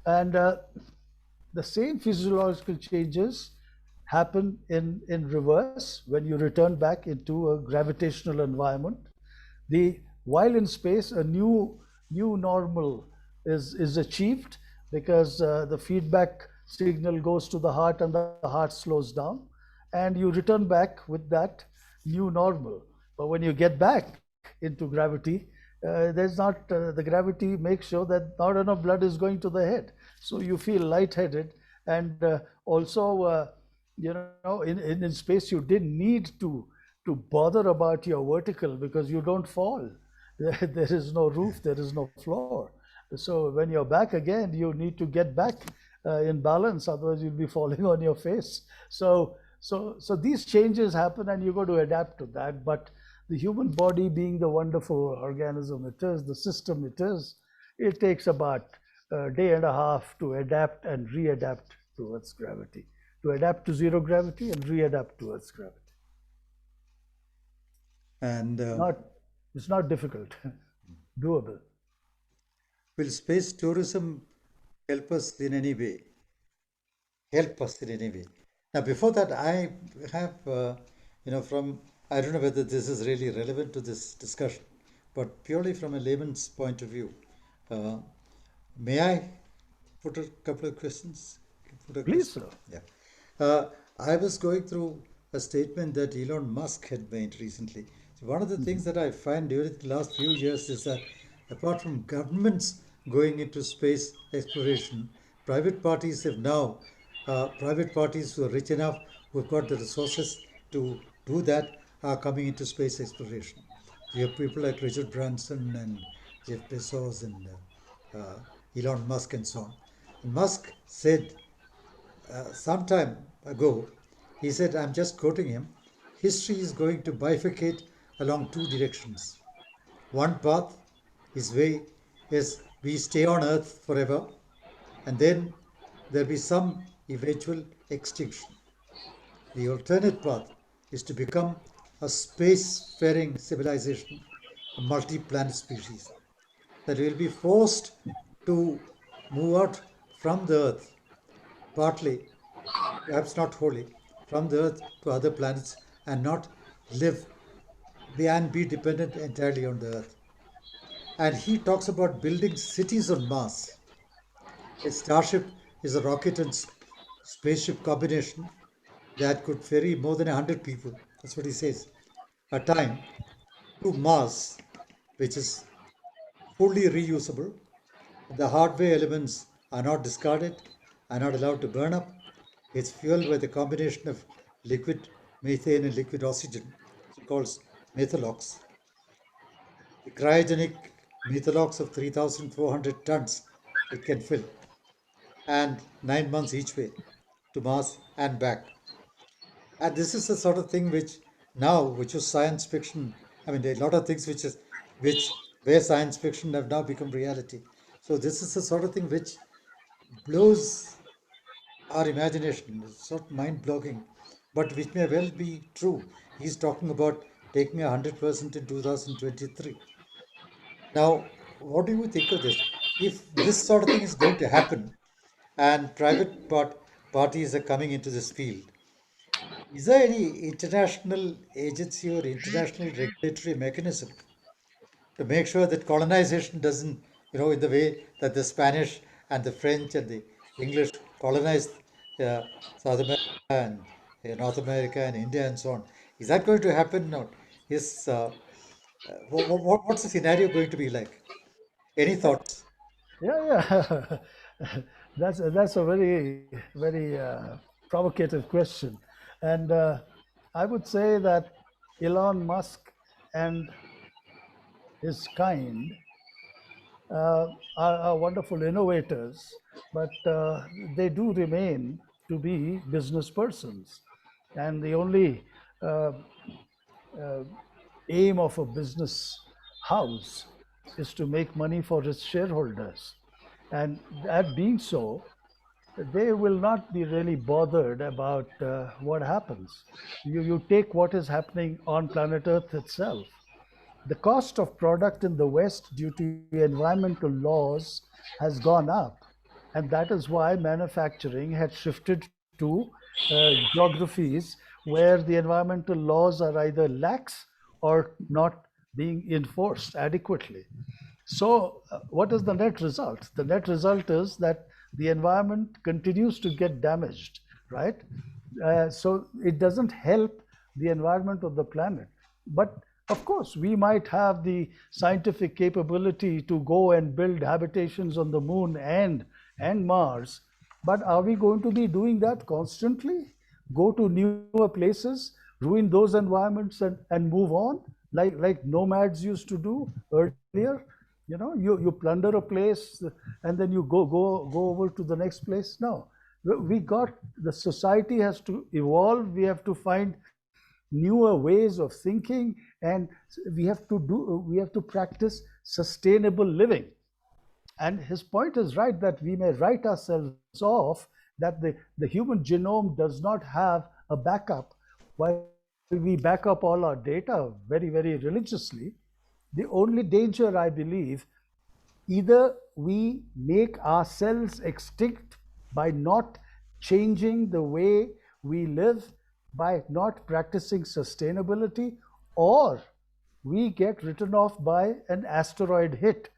And the same physiological changes happen in reverse when you return back into a gravitational environment. While in space, a new normal is achieved because the feedback signal goes to the heart and the heart slows down, and you return back with that new normal. But when you get back into gravity, there's not the gravity makes sure that not enough blood is going to the head, so you feel lightheaded. And also, in space, you didn't need to bother about your vertical because you don't fall. There is no roof, there is no floor. So when you're back again, you need to get back in balance, otherwise you'll be falling on your face. So these changes happen, and you got to adapt to that. But the human body, being the wonderful organism it is, the system it is, it takes about a day and a half to adapt and readapt to Earth's gravity, to adapt to zero gravity and readapt to Earth's gravity. And Not, it's not difficult, doable. will space tourism help us in any way? Help us in any way? Now, before that, I have, from, I don't know whether this is really relevant to this discussion, but purely from a layman's point of view, uh, may I put a couple of questions? Put a Please, question? sir. Yeah. I was going through a statement that Elon Musk had made recently. So one of the things that I find during the last few years is that apart from governments going into space exploration, private parties who are rich enough, who've got the resources to do that, are coming into space exploration. So you have people like Richard Branson and Jeff Bezos and Elon Musk and so on. And Musk said some time ago, he said, I'm just quoting him, history is going to bifurcate along two directions. One path is we stay on Earth forever, and then there'll be some eventual extinction. The alternate path is to become a space-faring civilization, a multi-planet species, that will be forced to move out from the Earth, partly, perhaps not wholly, from the Earth to other planets and not live and be dependent entirely on the Earth. And he talks about building cities on Mars. A starship is a rocket and spaceship combination that could ferry more than 100 people. That's what he says. A time to Mars, which is fully reusable. The hardware elements are not discarded, are not allowed to burn up. It's fueled by the combination of liquid methane and liquid oxygen, which calls methalox. The cryogenic methalox of 3,400 tons it can fill, and 9 months each way to Mars and back. And this is the sort of thing which was science fiction. I mean, there are a lot of things which where science fiction have now become reality. So this is the sort of thing which blows our imagination. It's sort of mind-blowing, but which may well be true. He's talking about taking 100% in 2023. Now, what do you think of this? If this sort of thing is going to happen and parties are coming into this field, is there any international agency or international regulatory mechanism to make sure that colonization doesn't, in the way that the Spanish and the French and the English colonized uh, South America and North America and India and so on? Is that going to happen? Or is what's the scenario going to be like? Any thoughts? Yeah, yeah. That's a very provocative question, and I would say that Elon Musk and his kind are wonderful innovators, but they do remain to be business persons, and the only uh, uh, aim of a business house is to make money for its shareholders. And that being so, they will not be really bothered about what happens. You take what is happening on planet Earth itself. The cost of product in the West due to environmental laws has gone up. And that is why manufacturing had shifted to geographies where the environmental laws are either lax or not being enforced adequately. So, what is the net result? The net result is that the environment continues to get damaged, right? So, it doesn't help the environment of the planet. But of course, we might have the scientific capability to go and build habitations on the moon and Mars. But are we going to be doing that constantly? Go to newer places, ruin those environments and move on like nomads used to do earlier? You plunder a place and then you go over to the next place. No, we got the society has to evolve. We have to find newer ways of thinking, and we have to practice sustainable living. And his point is right that we may write ourselves off, that the human genome does not have a backup while we back up all our data very religiously. The only danger, I believe, either we make ourselves extinct by not changing the way we live, by not practicing sustainability, or we get written off by an asteroid hit.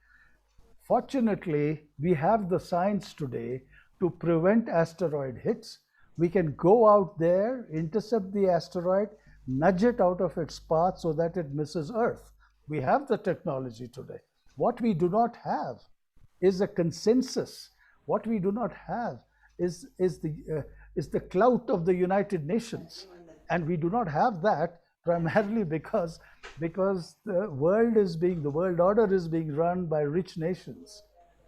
Fortunately, we have the science today to prevent asteroid hits. We can go out there, intercept the asteroid, nudge it out of its path so that it misses Earth. We have the technology today. What we do not have is a consensus. What we do not have is the clout of the United Nations, and we do not have that primarily because the world order is being run by rich nations,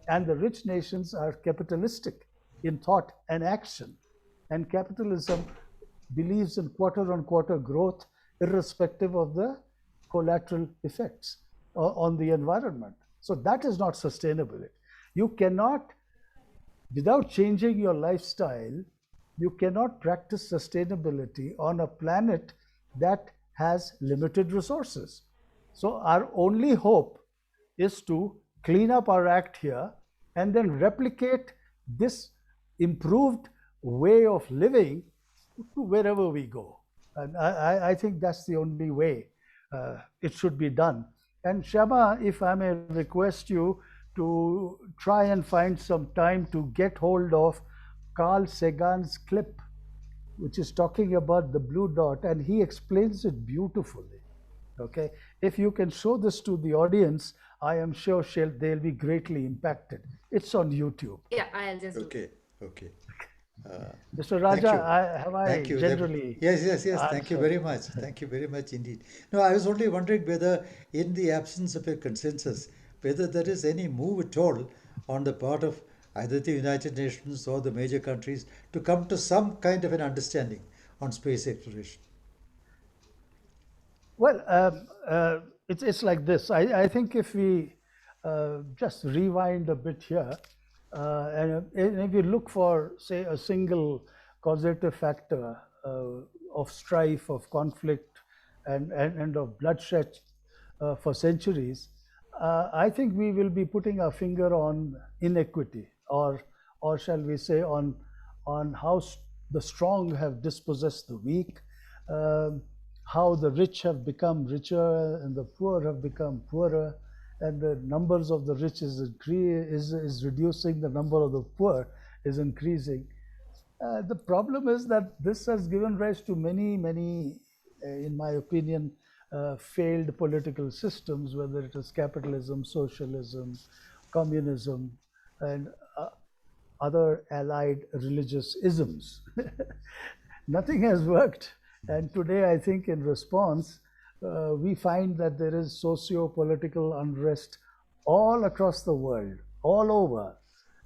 and the rich nations are capitalistic in thought and action, and capitalism believes in quarter on quarter growth irrespective of the collateral effects on the environment. So that is not sustainable. You cannot, without changing your lifestyle, you cannot practice sustainability on a planet that has limited resources. So our only hope is to clean up our act here and then replicate this improved way of living to wherever we go. And I think that's the only way it should be done. And Shama, if I may request you to try and find some time to get hold of Carl Sagan's clip, which is talking about the blue dot, and he explains it beautifully. Okay, if you can show this to the audience, I am sure they'll be greatly impacted. It's on YouTube. Yeah, I'll just do Okay, okay. Mr. Thank Raja, you. have I Thank you. generally Yes. Thank you answered? very much. Thank you very much indeed. No, I was only wondering whether, in the absence of a consensus, whether there is any move at all on the part of either the United Nations or the major countries to come to some kind of an understanding on space exploration. Well, it's like this. I think if we just rewind a bit here, and if you look for, say, a single causative factor of strife, of conflict, and of bloodshed for centuries, I think we will be putting our finger on inequity, or shall we say, on how the strong have dispossessed the weak, um, how the rich have become richer and the poor have become poorer, and the numbers of the rich is reducing, the number of the poor is increasing. The problem is that this has given rise to many, in my opinion, failed political systems, whether it is capitalism, socialism, communism, and other allied religious isms. Nothing has worked. And today, I think, in response, we find that there is socio political unrest all across the world, all over.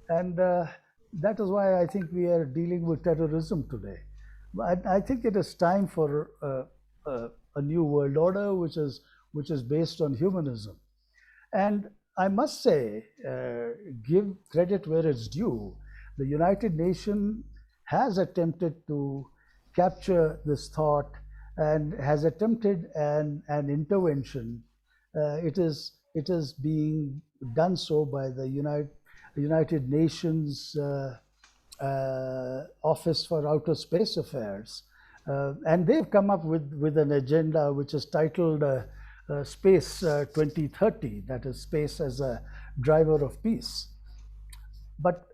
And that is why I think we are dealing with terrorism today. But I think it is time for a new world order, which is based on humanism. And I must say, give credit where it's due. The United Nations has attempted to capture this thought and has attempted an intervention. It is being done so by the United Nations Office for Outer Space Affairs. And they've come up with an agenda which is titled Space 2030, that is, space as a driver of peace. But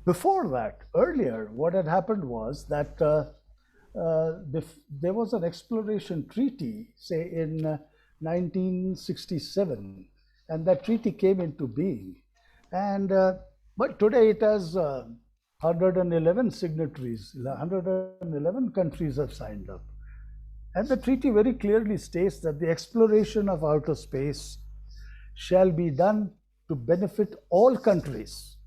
before that, earlier, what had happened was that there was an exploration treaty, say in 1967, and that treaty came into being. And but today it has 111 signatories, 111 countries have signed up. And the treaty very clearly states that the exploration of outer space shall be done to benefit all countries,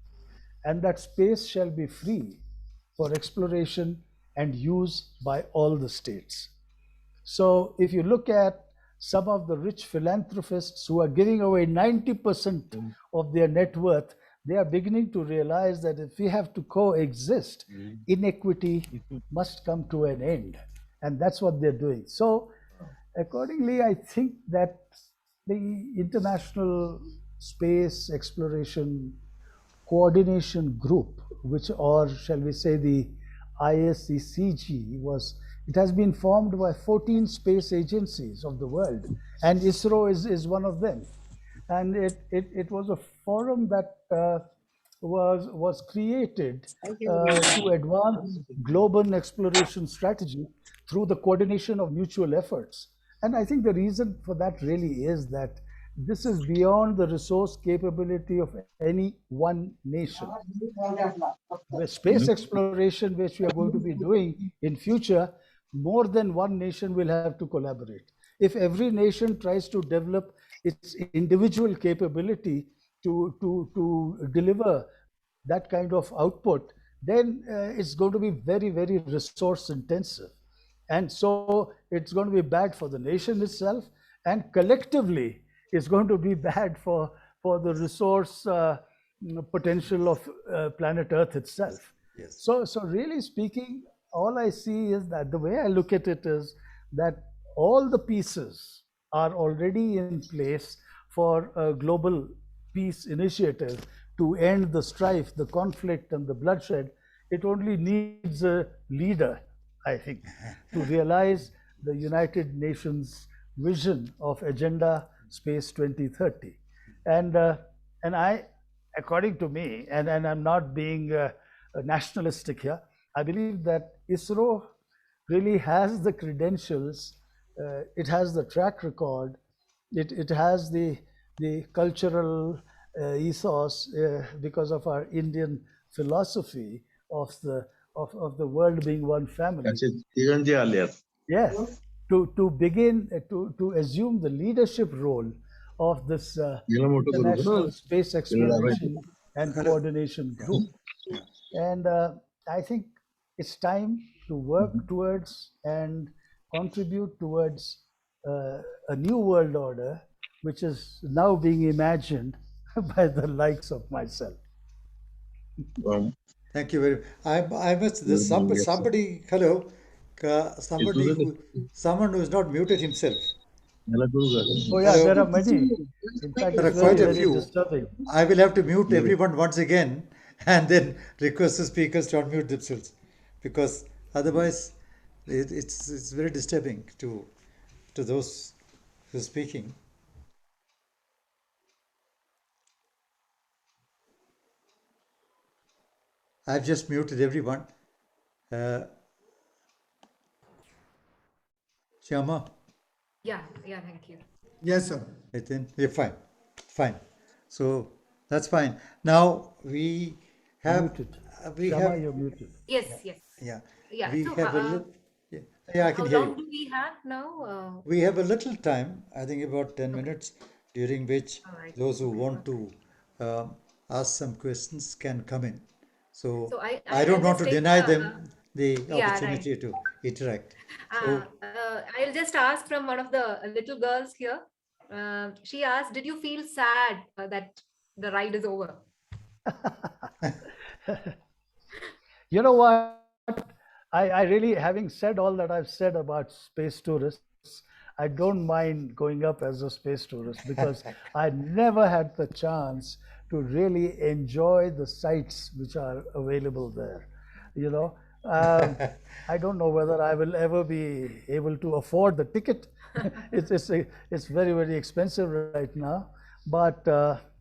and that space shall be free for exploration and use by all the states. So if you look at some of the rich philanthropists who are giving away 90% of their net worth, they are beginning to realize that if we have to coexist, inequity must come to an end. And that's what they're doing. So accordingly, I think that the International Space Exploration Coordination Group, which, or shall we say, the ISCCG, it has been formed by 14 space agencies of the world, and ISRO is one of them. And it was a forum that was created to advance global exploration strategy through the coordination of mutual efforts. And I think the reason for that really is that this is beyond the resource capability of any one nation. The space exploration, which we are going to be doing in future, more than one nation will have to collaborate. If every nation tries to develop its individual capability to deliver that kind of output, then it's going to be very resource intensive. And so it's going to be bad for the nation itself, and collectively it's going to be bad for the resource potential of planet Earth itself. Yes. So really speaking, all I see is that the way I look at it is that all the pieces are already in place for a global peace initiative to end the strife, the conflict, and the bloodshed. It only needs a leader, I think, to realize the United Nations vision of Agenda Space 2030. And I, according to me, and I'm not being nationalistic here, I believe that ISRO really has the credentials, it has the track record, it has the cultural ethos because of our Indian philosophy of the world being one family. Yes, to begin to assume the leadership role of this international space exploration and coordination group. And I think it's time to work towards and contribute towards a new world order, which is now being imagined by the likes of myself. Thank you very much. I must, this somebody, hello, Someone who is not muted himself. Oh yeah, Hello. there are many. In fact, There it's are quite very, a very few. disturbing. I will have to mute everyone once again and then request the speakers to unmute themselves because otherwise it's very disturbing to those who are speaking. I've just muted everyone. Uh, Shyama, Yeah, yeah, thank you. Yes, sir. Nitin, yeah, fine. So that's fine. Now Muted. we Shama, have you're muted. Yes, yes. yeah Yeah. we So, have a little yeah, yeah I can how hear long you. do we have now? We have a little time, I think about 10 Okay. minutes, during which All right. those who want Okay. to ask some questions can come in. So So I I'll don't want just to take deny them the yeah, right. opportunity to interact. So, I'll just ask from one of the little girls here. She asked, "Did you feel sad that the ride is over?" You know what? I really, having said all that I've said about space tourists, I don't mind going up as a space tourist because I never had the chance to really enjoy the sights which are available there. You know, I don't know whether I will ever be able to afford the ticket. It's very, very expensive right now. But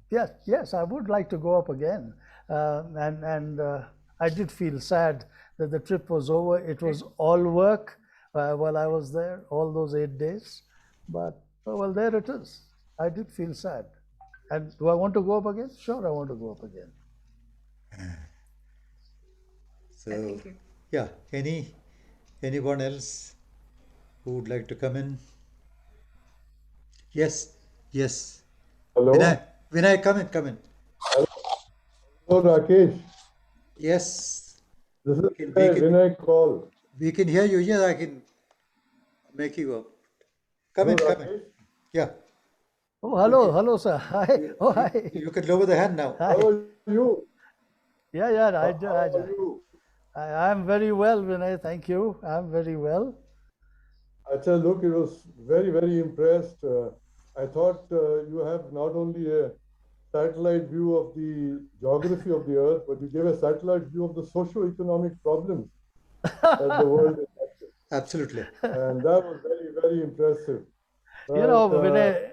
yes, I would like to go up again. And I did feel sad that the trip was over. It was all work while I was there, all those 8 days. But well, there it is. I did feel sad. And do I want to go up again? Sure, I want to go up again. so Thank you. yeah, anyone else who would like to come in? Yes, yes. Hello, Vinay, come in. hello Rakesh. Yes, This is we can Vinay Call. we can hear you. Yes, I can make you up. Hello Come in. Rakesh, Yeah, Oh, you can hello, sir. Hi. Oh, hi. you can lower the hand now. how Hi. are you? Yeah, How are you? I'm very well, Vinay. Thank you. I'm very well. Acha, look, it was very impressed. I thought you have not only a satellite view of the geography of the Earth, but you gave a satellite view of the socio-economic problems that the world is facing. Absolutely. And that was very impressive. You But know, Vinay,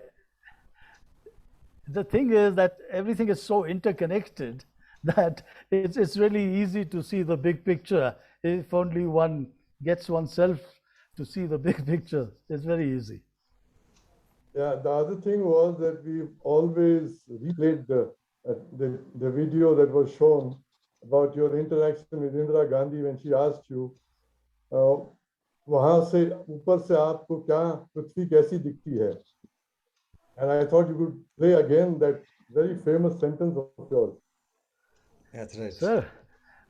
the thing is that everything is so interconnected that it's really easy to see the big picture if only one gets oneself to see the big picture. It's very easy. yeah, the other thing was that we've always replayed the video that was shown about your interaction with Indira Gandhi when she asked you, uh, वहां से ऊपर से आपको क्या पृथ्वी कैसी दिखती है? And I thought you could play again that very famous sentence of yours. That's right. Sir,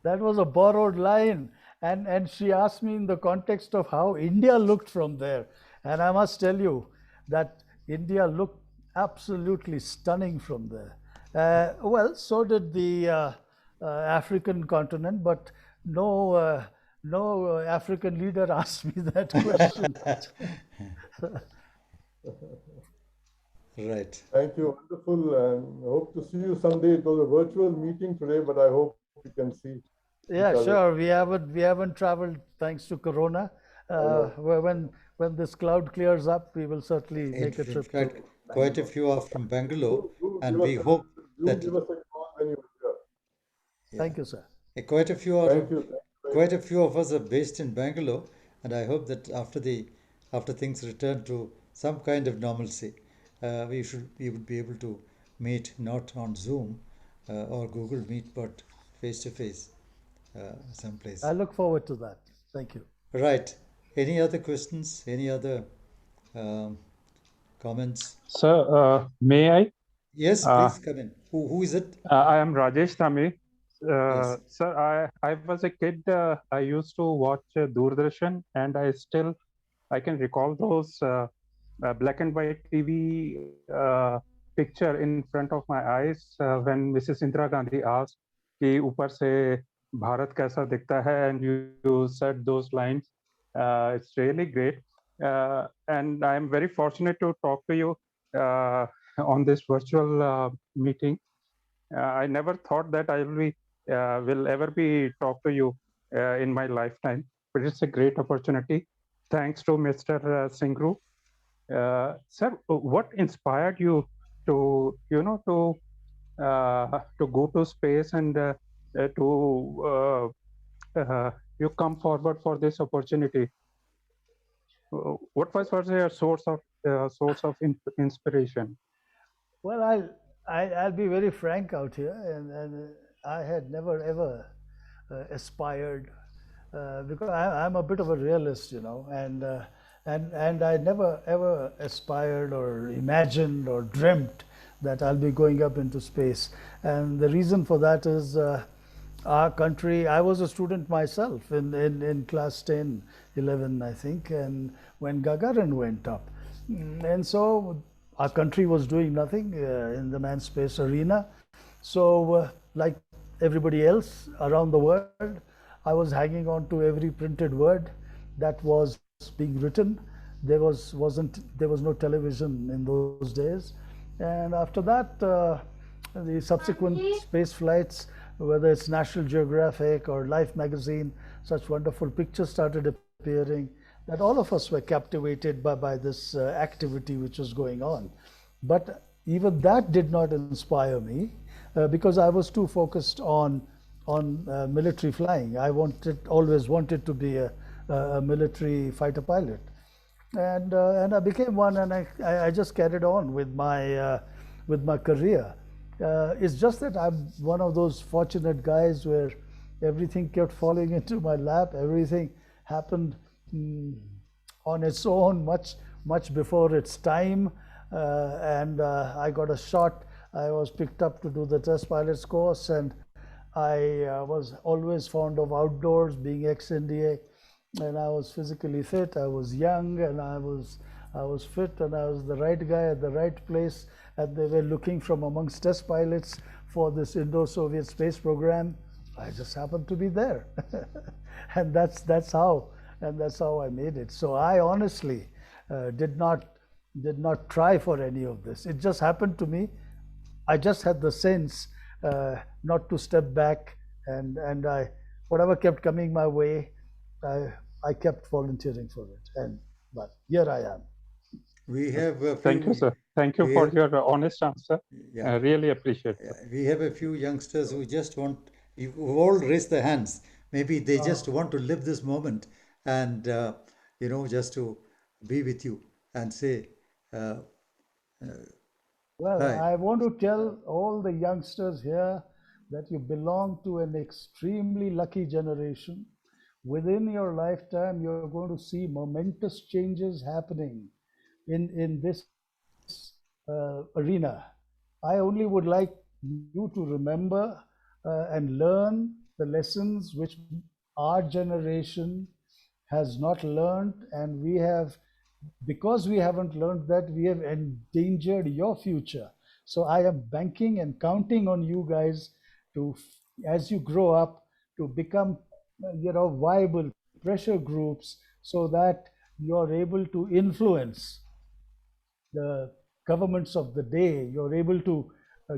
that was a borrowed line. And she asked me in the context of how India looked from there. And I must tell you that India looked absolutely stunning from there. Well, so did the African continent, but no African leader asked me that question. Right. Thank you, wonderful, and hope to see you someday. It was a virtual meeting today, but I hope we can see each Yeah, other. sure. We haven't traveled thanks to Corona. When this cloud clears up, we will certainly make a In trip fact, to quite a Bangalore. few are from Bangalore, Do and give us we hope do that give us a call when you're here. yeah, Thank you, sir. quite a few are Thank you. Thank you very quite much. a few of us are based in Bangalore, and I hope that after things return to some kind of normalcy, we would be able to meet not on Zoom or Google Meet, but face to face I someplace. look forward to that. Thank you. Right. Any other questions? Any other um, comments? Sir, may I? Yes, Uh, please come in. Who is it? I am Rajesh Thame. Yes. Sir, I was a kid. I used to watch Doordarshan, and I can recall those black and white TV picture in front of my eyes when Mrs. Indira Gandhi asked कि ऊपर से भारत कैसा दिखता है, and you said those lines, It's really great. And I'm very fortunate to talk to you on this virtual meeting. I never thought that I will ever be talk to you in my lifetime, but it's a great opportunity. Thanks to Mr. Singru. Sir, what inspired you to, to go to space and to you come forward for this opportunity? What was your source of inspiration? Well, I'll be very frank out here, and I had never ever aspired because I'm a bit of a realist, and I never ever aspired or imagined or dreamt that I'll be going up into space. And the reason for that is our country. I was a student myself in class 10, 11, I think, and when Gagarin went up. And so our country was doing nothing in the manned space arena. So, like everybody else around the world, I was hanging on to every printed word that was being written. There was no television in those days, and after that, the subsequent space flights, whether it's National Geographic or Life magazine, such wonderful pictures started appearing, that all of us were captivated by this activity which was going on. But even that did not inspire me because I was too focused on military flying. I always wanted to be a military fighter pilot, and I became one, and I just carried on with my career. It's just that I'm one of those fortunate guys where everything kept falling into my lap. Everything happened on its own, much before its time, and I got a shot. I was picked up to do the test pilots course, and I was always fond of outdoors, being ex-NDA, and I was physically fit. I was young, and I was fit, and I was the right guy at the right place. And they were looking from amongst test pilots for this Indo-Soviet space program. I just happened to be there, and that's how I made it. So I honestly did not try for any of this. It just happened to me. I just had the sense not to step back, and I, whatever kept coming my way, I kept volunteering for it, but here I am. We have a few, Thank you, sir. Thank you for your honest answer. Yeah. I really appreciate it. We have a few youngsters who just want, who all raise their hands. Maybe they just want to live this moment and, just to be with you and say, Well, hi. I want to tell all the youngsters here that you belong to an extremely lucky generation. Within your lifetime, you're going to see momentous changes happening in this arena. I only would like you to remember and learn the lessons which our generation has not learned, and we have, because we haven't learned that, we have endangered your future. So I am banking and counting on you guys to, as you grow up, to become viable pressure groups, so that you're able to influence the governments of the day. You're able to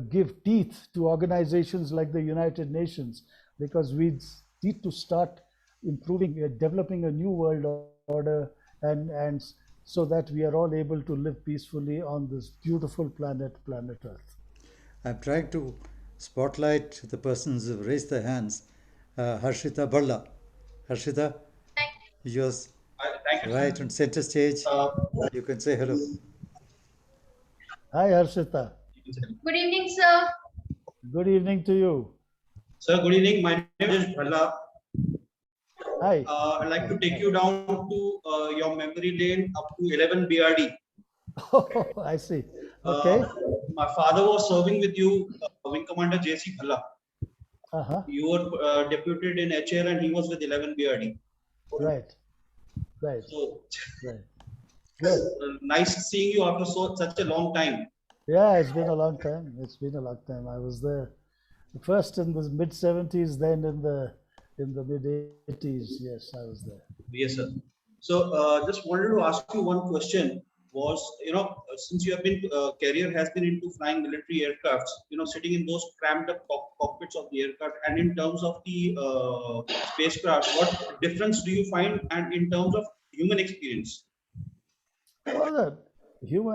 give teeth to organizations like the United Nations, because we need to start improving, developing a new world order, and so that we are all able to live peacefully on this beautiful planet Earth. I'm trying to spotlight the persons who raised their hands. Harshita Balla. Harshita, you're right on center stage. You can say hello. Hi, Harshita. Good evening, sir. Good evening to you. Sir, good evening. My name is Bhalla. Hi. I'd like to take you down to your memory lane up to 11 BRD. Oh, I see. Okay. My father was serving with you, Wing Commander J.C. Bhalla. You were deputed in HL and he was with 11 BRD. Right. So, right. Good. Nice seeing you after such a long time. Yeah, it's been a long time. I was there first in the mid 70s, then in the mid 80s. Yes, I was there. Yes, sir. So just wanted to ask you one question. Was since you have been career has been into flying military aircrafts, sitting in those cramped up cockpits of the aircraft, and in terms of the spacecraft, what difference do you find, and in terms of human experience? Well,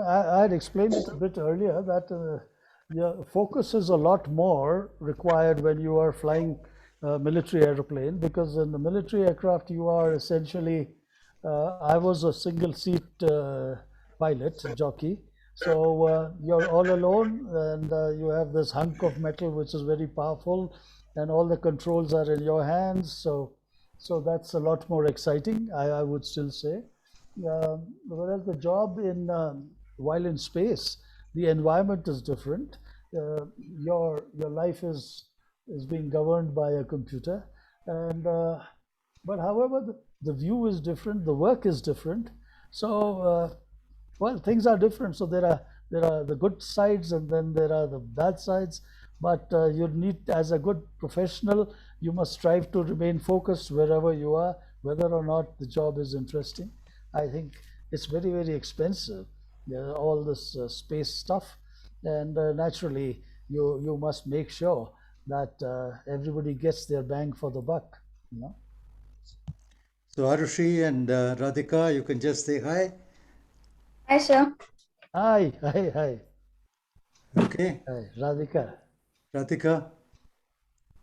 I had explained it a bit earlier that your focus is a lot more required when you are flying a military aeroplane, because in the military aircraft you are essentially, I was a single seat pilot, jockey. So you're all alone, and you have this hunk of metal which is very powerful, and all the controls are in your hands. So that's a lot more exciting, I would still say. Whereas the job in while in space, the environment is different. Your life is being governed by a computer, and but however the view is different, the work is different. So well, things are different. So there are the good sides, and then there are the bad sides. But you need, as a good professional, you must strive to remain focused wherever you are, whether or not the job is interesting. I think it's very, very expensive, all this space stuff, and naturally you must make sure that everybody gets their bang for the buck. You know. So Arushi and Radhika, you can just say hi. Hi, sir. Hi, hi, hi, Okay, hi, Radhika. Radhika.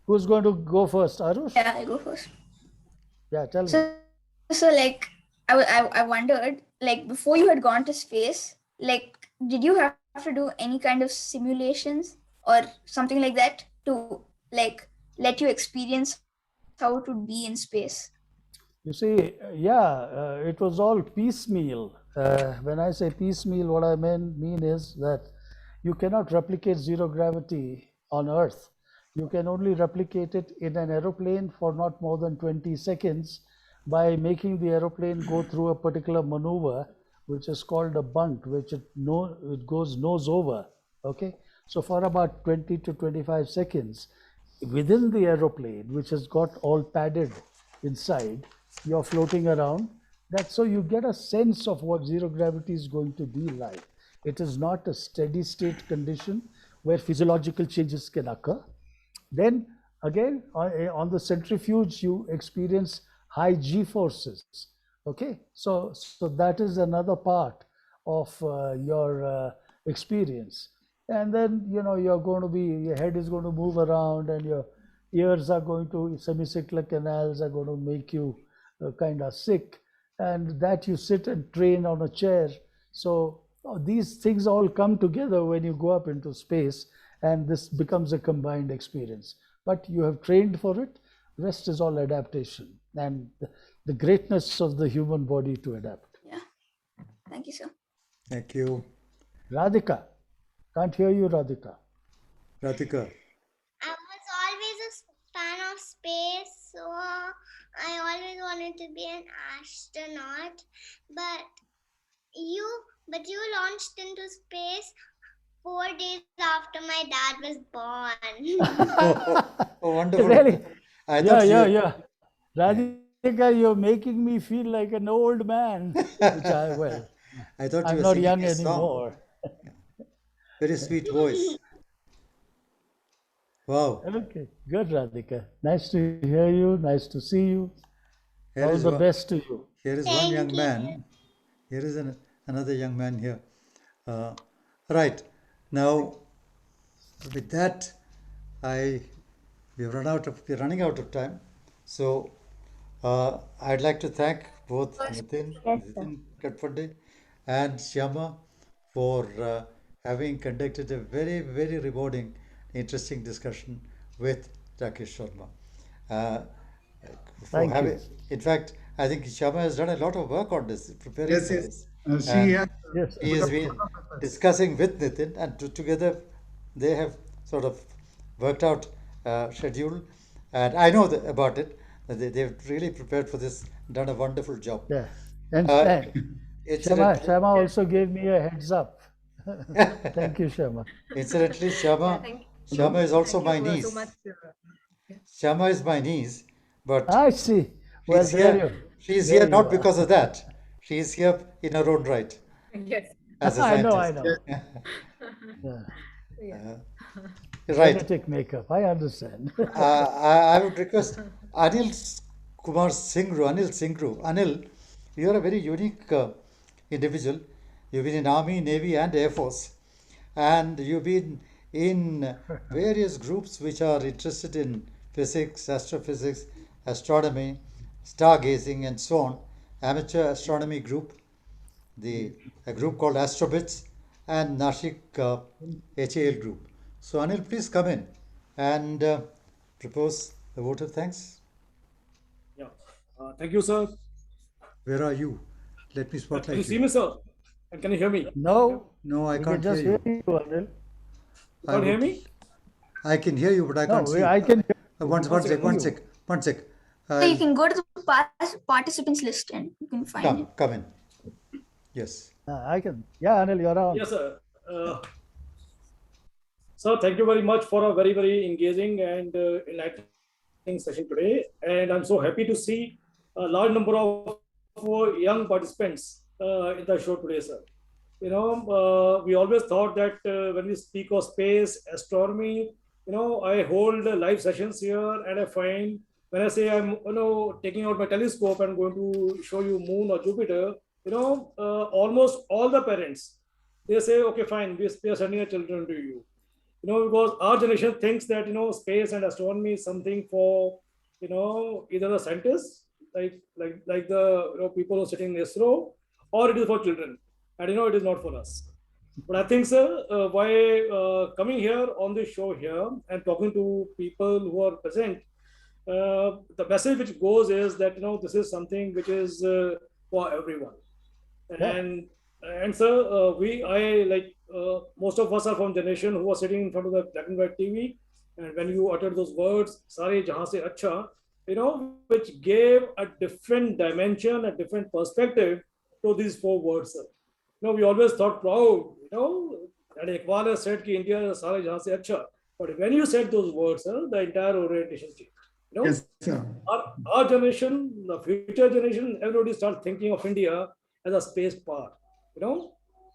Who's going to go first, Arush? Yeah, I go first. Yeah, tell me. So like, I wondered, like, before you had gone to space, like, did you have to do any kind of simulations or something like that to, like, let you experience how it would be in space? You see, yeah, it was all piecemeal. When I say piecemeal, what I mean is that you cannot replicate zero gravity on Earth. You can only replicate it in an aeroplane for not more than 20 seconds by making the aeroplane go through a particular maneuver, which is called a bunt, which it goes nose over. Okay, so for about 20 to 25 seconds, within the aeroplane, which has got all padded inside, you're floating around. That's so you get a sense of what zero gravity is going to be like. It is not a steady state condition where physiological changes can occur. Then again, on the centrifuge, you experience high G forces. Okay, so that is another part of your experience. And then you're going to be, your head is going to move around, and your ears are going to, semicircular canals are going to make you kind of sick, and that you sit and train on a chair. So these things all come together when you go up into space, and this becomes a combined experience. But you have trained for it. Rest is all adaptation, and the greatness of the human body to adapt. Yeah. Thank you, sir. Thank you. Radhika, can't hear you, Radhika. Radhika. I was always a fan of space, so I always wanted to be an astronaut. But you launched into space 4 days after my dad was born. Oh, wonderful. Really? I Yeah, thought yeah, you, yeah. Radhika, you're making me feel like an old man, which I thought you I'm were not singing young a song. anymore. Very sweet voice. Wow. Okay, good, Radhika. Nice to hear you. Nice to see you. Here All is the one, best to you. here is one Thank young you. man. Here is another young man here. Right. Now, with that, we're running out of time. So I'd like to thank both Nitin Katpade and Shyama for having conducted a very, very rewarding, interesting discussion with Rakesh Sharma. Uh, Thank you. in fact, I think Shyama has done a lot of work on this, preparing Yes, for yes. this. She And has Yes. he has been discussing with Nitin, and together they have sort of worked out schedule. And I know about it. They've really prepared for this, done a wonderful job. Yeah. And Incidentally, Shama also gave me a heads up. Thank you, Shama. incidentally, Yeah, thank Shama is also thank my you so niece. much. Yeah. Shama is my niece, but I see. Well, he's there here. you. She is There here you not are. because of that. She is here in her own right Yes. as a I know, I scientist. know. Yeah. Yeah. Right. Genetic makeup. I understand. I would request Kumar Singru, Anil Singru. Anil, you are a very unique individual. You've been in Army, Navy, and Air Force, and you've been in various groups which are interested in physics, astrophysics, astronomy, stargazing, and so on. Amateur astronomy group, the a group called Astrobits, and Nashik HAL group. So Anil, please come in and propose the vote of thanks. Yeah. Thank you, sir. Where are you? Let me Can you spotlight see you. me, sir? And can you hear me? No, No, I we can can't hear just hear you. you, Anil. You I can't hear would. me? I can hear you, but I can't No, see you. I can hear you. We One can second. see One you. sec, one sec. So you I'll can go to the participants list and you can find it. come in. Yes. I can. Yeah, Anil, you're on. Yes, sir. Yeah. Sir, thank you very much for a very, very engaging and enlightening session today. And I'm so happy to see a large number of young participants in the show today, sir. We always thought that when we speak of space, astronomy, I hold live sessions here, and I find when I say I'm, taking out my telescope and going to show you Moon or Jupiter, almost all the parents, they say, okay, fine, we are sending our children to you. Because our generation thinks that space and astronomy is something for either the scientists, like the people who are sitting in ISRO, or it is for children, and it is not for us. But I think, sir, by coming here on this show here and talking to people who are present, the message which goes is that this is something which is for everyone. Yeah. And sir, I like most of us are from generation who are sitting in front of the black and white TV, and when you uttered those words, "Sare jahan se acha," which gave a different dimension, a different perspective to these four words, sir. We always thought proud, and Iqbal has said कि India is sare jahan se acha. But when you said those words, sir, the entire orientation changed. Yes, sir. Our generation, the future generation, everybody starts thinking of India as a space power, who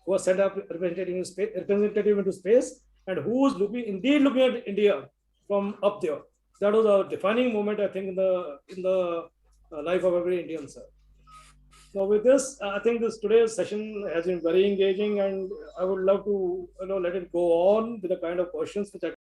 was sent up representative into space, and who is looking at India from up there. That was a defining moment, I think, in the life of every Indian, sir. So with this, I think this today's session has been very engaging, and I would love to let it go on with the kind of questions which I